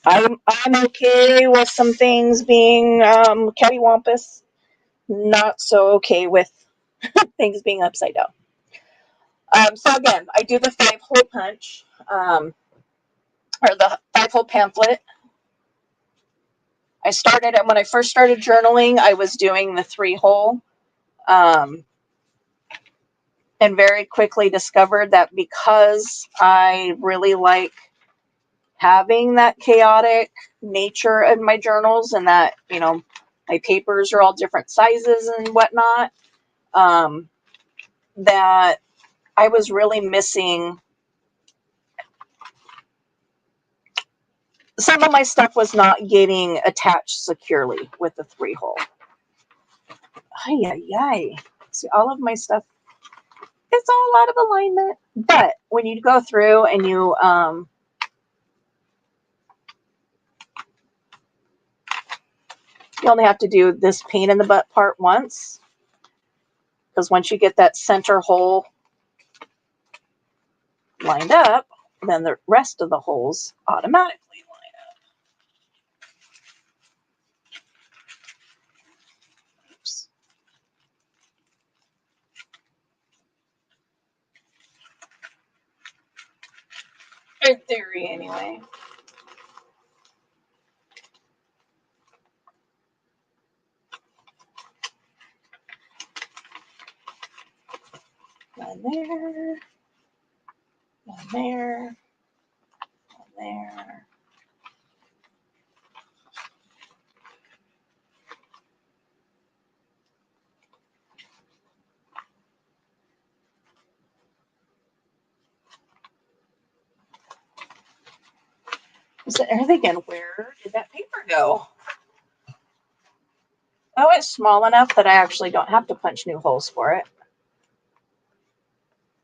I'm okay with some things being cattywampus. Not so okay with things being upside down. So again, I do the 5-hole punch, or the 5-hole pamphlet. I started it when I first started journaling. I was doing the 3-hole, and very quickly discovered that because I really like having that chaotic nature in my journals, and that, you know, my papers are all different sizes and whatnot, that I was really missing. Some of my stuff was not getting attached securely with the 3-hole. See, all of my stuff, it's all out of alignment. But when you go through and you only have to do this pain in the butt part once, because once you get that center hole lined up, then the rest of the holes automatically line up. Oops. In theory, anyway. One there, one there, one there. So they're thinking, where did that paper go? Oh, it's small enough that I actually don't have to punch new holes for it.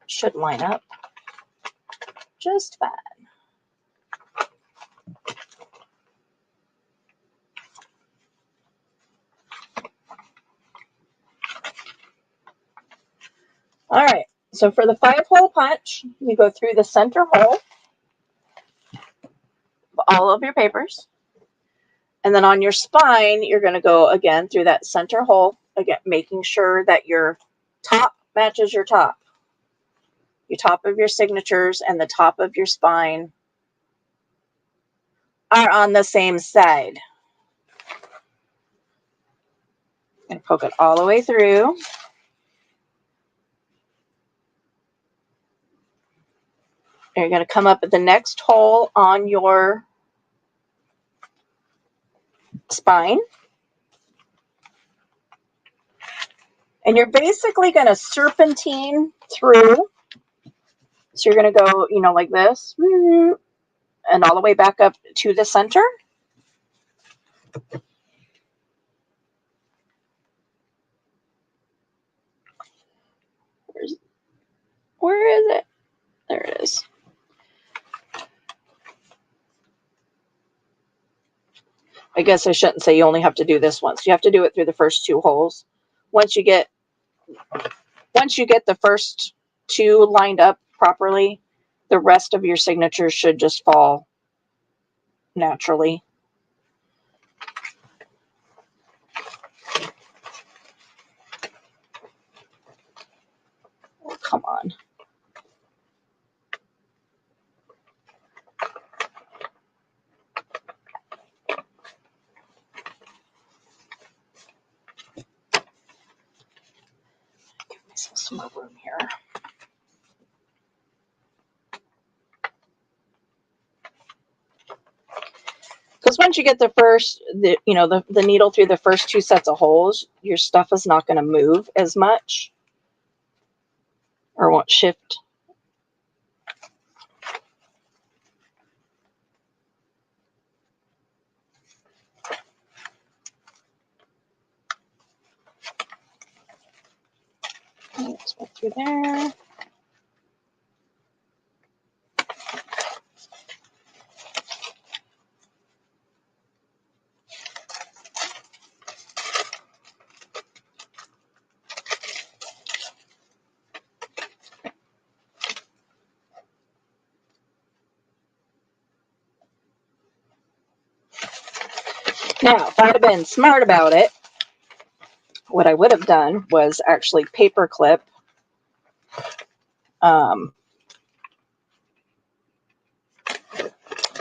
Should line up just fine. All right, so for the 5-hole punch, you go through the center hole of all of your papers. And then on your spine, you're going to go again through that center hole, again, making sure that your top matches your top of your signatures, and the top of your spine are on the same side. And poke it all the way through. You're going to come up at the next hole on your spine. And you're basically going to serpentine through. So you're going to go, you know, like this, and all the way back up to the center. Where is it? There it is. I guess I shouldn't say you only have to do this once. You have to do it through the first 2 holes. Once you get the first 2 lined up properly, the rest of your signatures should just fall naturally. Oh, come on. Give myself some more room here. Because once you get the needle through the first 2 sets of holes, your stuff is not going to move as much or won't shift. Let's go through there. Now, if I'd have been smart about it, what I would have done was actually paper clip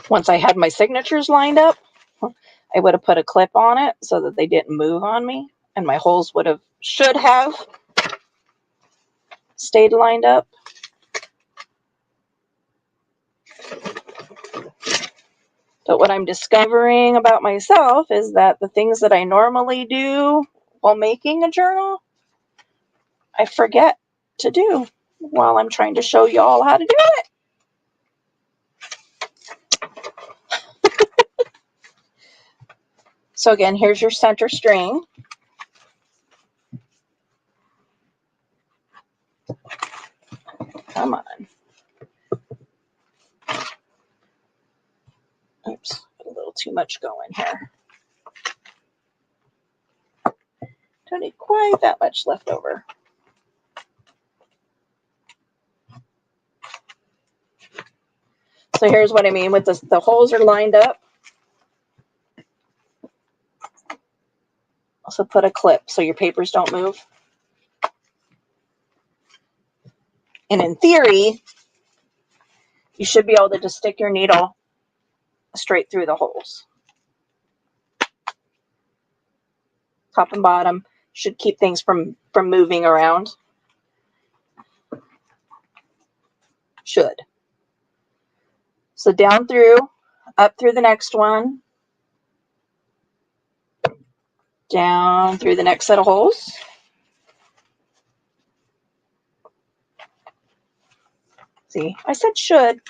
once I had my signatures lined up, I would have put a clip on it so that they didn't move on me, and my holes should have stayed lined up. But what I'm discovering about myself is that the things that I normally do while making a journal, I forget to do while I'm trying to show you all how to do it. So again, here's your center string. Come on. Oops, a little too much going here. Don't need quite that much left over. So here's what I mean with this. The holes are lined up. Also put a clip so your papers don't move. And in theory, you should be able to just stick your needle straight through the holes. Top and bottom should keep things from moving around. Should. So down through, up through the next one, down through the next set of holes. See, I said should.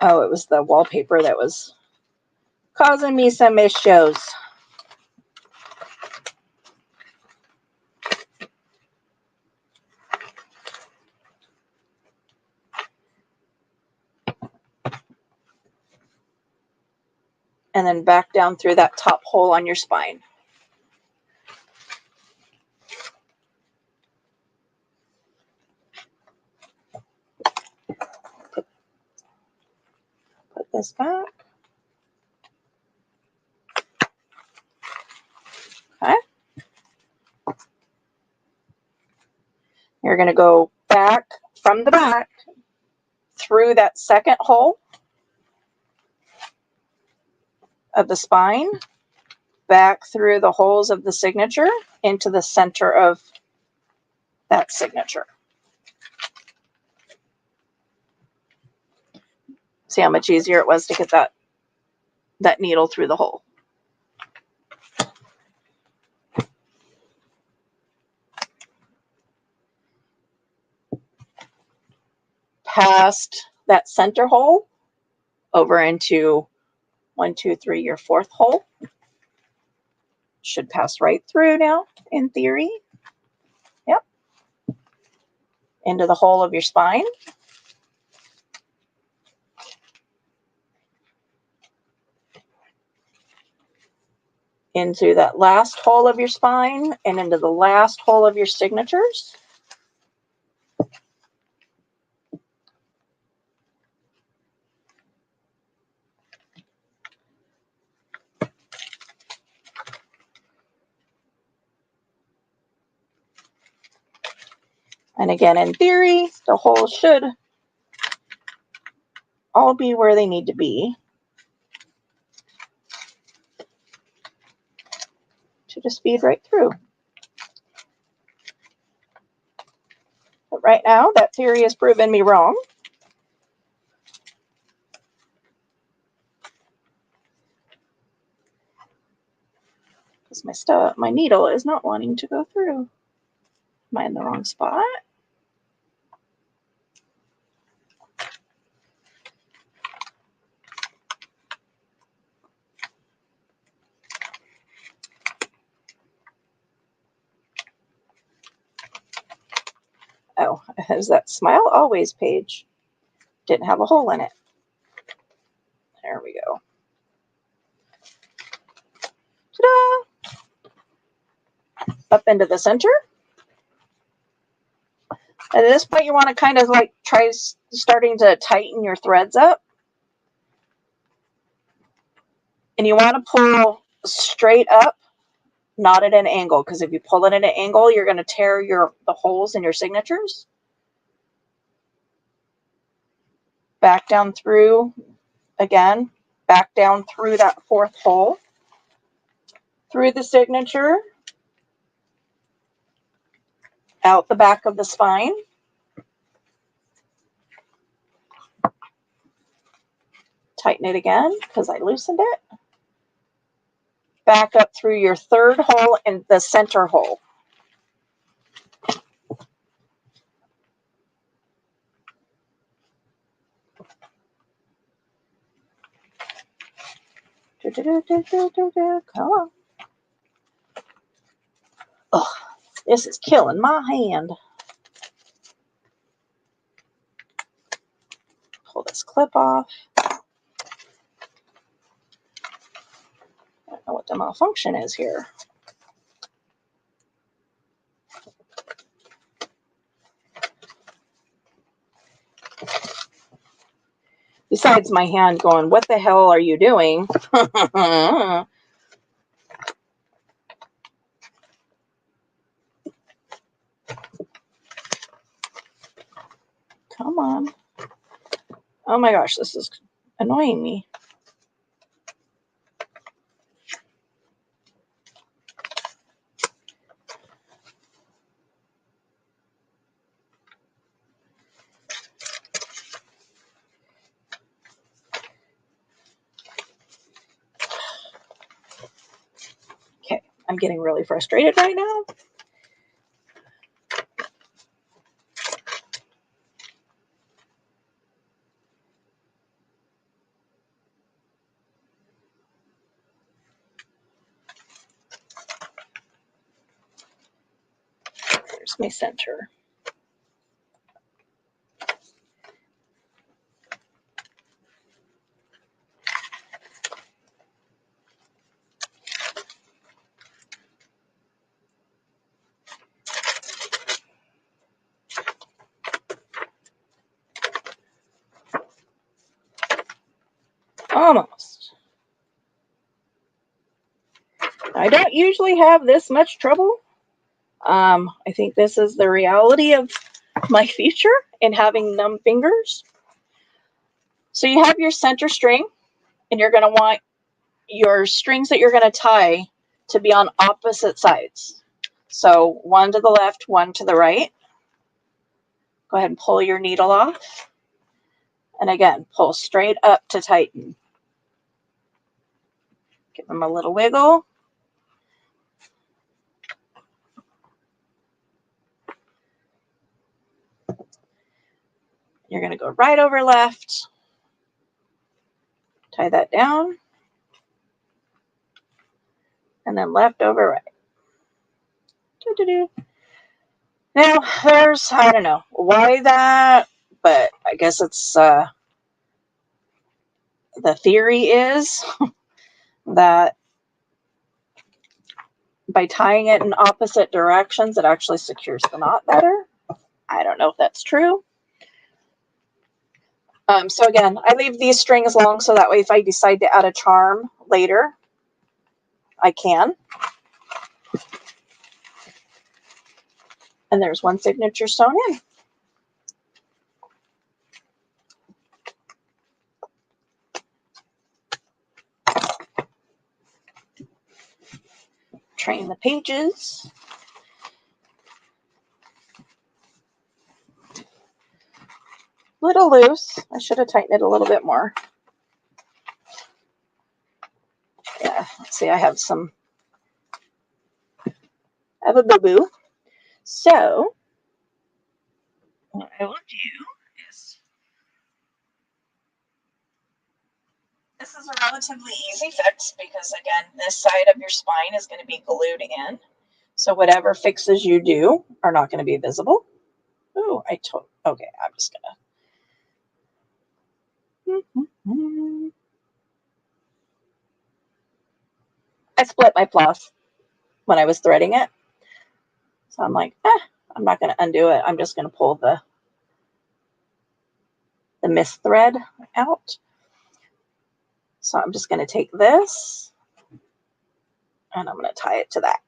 Oh, it was the wallpaper that was causing me some issues. And then back down through that top hole on your spine. Put this back. Okay. You're going to go back from the back through that second hole of the spine, back through the holes of the signature into the center of that signature. See how much easier it was to get that needle through the hole. Past that center hole over into 1, 2, 3, your fourth hole. Should pass right through now, in theory. Yep. Into the hole of your spine. Into that last hole of your spine and into the last hole of your signatures. And again, in theory, the holes should all be where they need to be to just feed right through. But right now, that theory has proven me wrong. Because my needle is not wanting to go through. Am I in the wrong spot? Oh, is that Smile Always page? Didn't have a hole in it. There we go. Ta-da! Up into the center. At this point, you want to kind of like try starting to tighten your threads up. And you want to pull straight up, not at an angle, because if you pull it at an angle, you're going to tear the holes in your signatures. Back down through, again, back down through that fourth hole, through the signature, out the back of the spine. Tighten it again, because I loosened it. Back up through your third hole and the center hole. Come on. Ugh, this is killing my hand. Pull this clip off. I don't know what the malfunction is here. Besides my hand going, what the hell are you doing? Come on. Oh my gosh, this is annoying me. Okay, I'm getting really frustrated right now. There's my center. Almost. I don't usually have this much trouble I think this is the reality of my future in having numb fingers. So you have your center string, and you're going to want your strings that you're going to tie to be on opposite sides. So one to the left, one to the right. Go ahead and pull your needle off. And again, pull straight up to tighten. Give them a little wiggle. You're going to go right over left. Tie that down. And then left over right. Now, there's, I don't know why that, but I guess it's, the theory is that by tying it in opposite directions, it actually secures the knot better. I don't know if that's true. So again, I leave these strings long so that way if I decide to add a charm later, I can. And there's one signature sewn in. Train the pages. Little loose. I should have tightened it a little bit more. Yeah, let's see, I have a boo-boo. So, what I will do is, this is a relatively easy fix because, again, this side of your spine is going to be glued in. So whatever fixes you do are not going to be visible. Oh, okay, I'm just going to. I split my floss when I was threading it. So I'm like, I'm not going to undo it. I'm just going to pull the missed thread out. So I'm just going to take this and I'm going to tie it to that.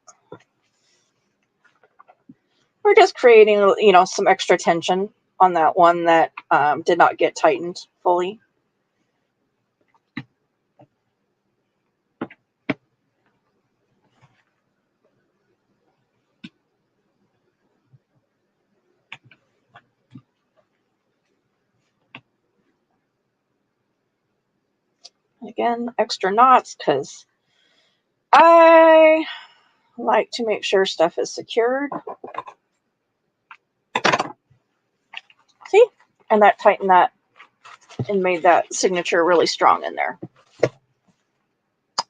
We're just creating, some extra tension on that one that did not get tightened fully. Again, extra knots because I like to make sure stuff is secured. See? And that tightened that and made that signature really strong in there.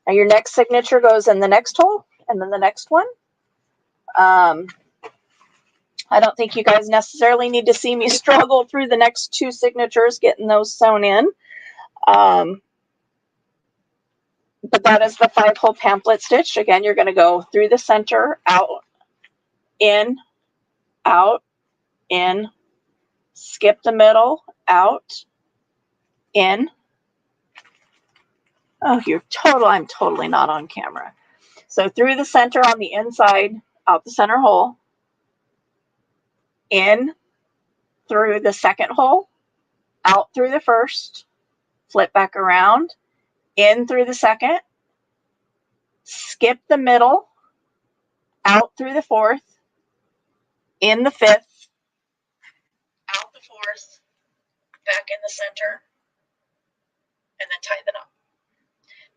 Now your next signature goes in the next hole and then the next one. I don't think you guys necessarily need to see me struggle through the next two signatures, getting those sewn in. But that is the 5-hole pamphlet stitch. Again, you're going to go through the center, out, in, skip the middle, out, in. Oh, I'm totally not on camera. So through the center on the inside, out the center hole, in through the second hole, out through the first, flip back around, in through the second, skip the middle, out through the fourth, in the fifth, out the fourth, back in the center, and then tie the knot.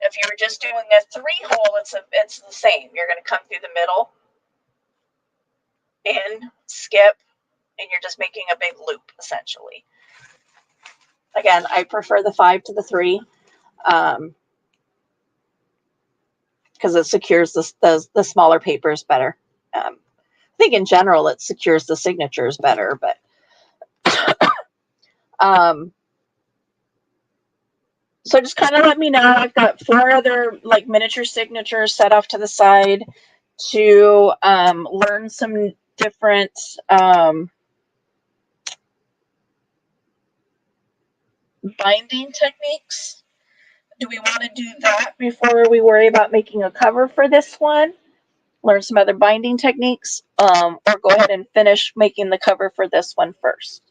If you were just doing a 3-hole, it's the same. You're going to come through the middle, in, skip, and you're just making a big loop, essentially. Again, I prefer the 5 to the 3 because it secures the smaller papers better. I think in general it secures the signatures better, but so just kind of let me know. I've got 4 other like miniature signatures set off to the side to learn some different binding techniques. Do we want to do that before we worry about making a cover for this one? learn some other binding techniques, or go ahead and finish making the cover for this one first.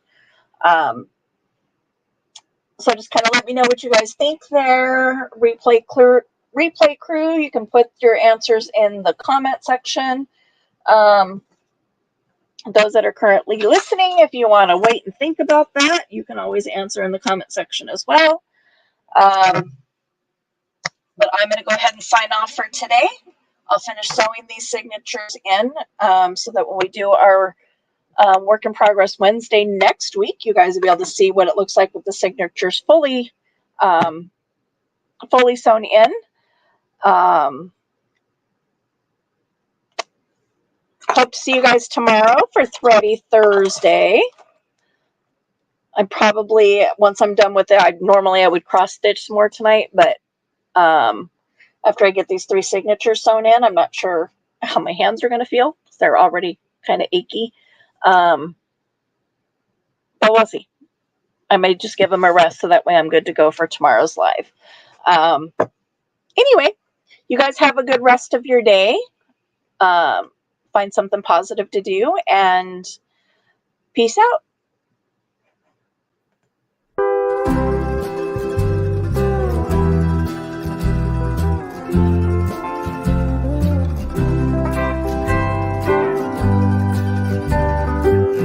So just kind of let me know what you guys think there. Replay crew, you can put your answers in the comment section. Those that are currently listening, if you want to wait and think about that, you can always answer in the comment section as well. But I'm going to go ahead and sign off for today. I'll finish sewing these signatures in so that when we do our work in progress Wednesday next week, you guys will be able to see what it looks like with the signatures fully sewn in. Hope to see you guys tomorrow for Thready Thursday. I'm probably, once I'm done with it, I would cross stitch some more tonight, but after I get these 3 signatures sewn in, I'm not sure how my hands are going to feel. They're already kind of achy. But we'll see. I may just give them a rest so that way I'm good to go for tomorrow's live. Anyway, you guys have a good rest of your day. Find something positive to do, and peace out.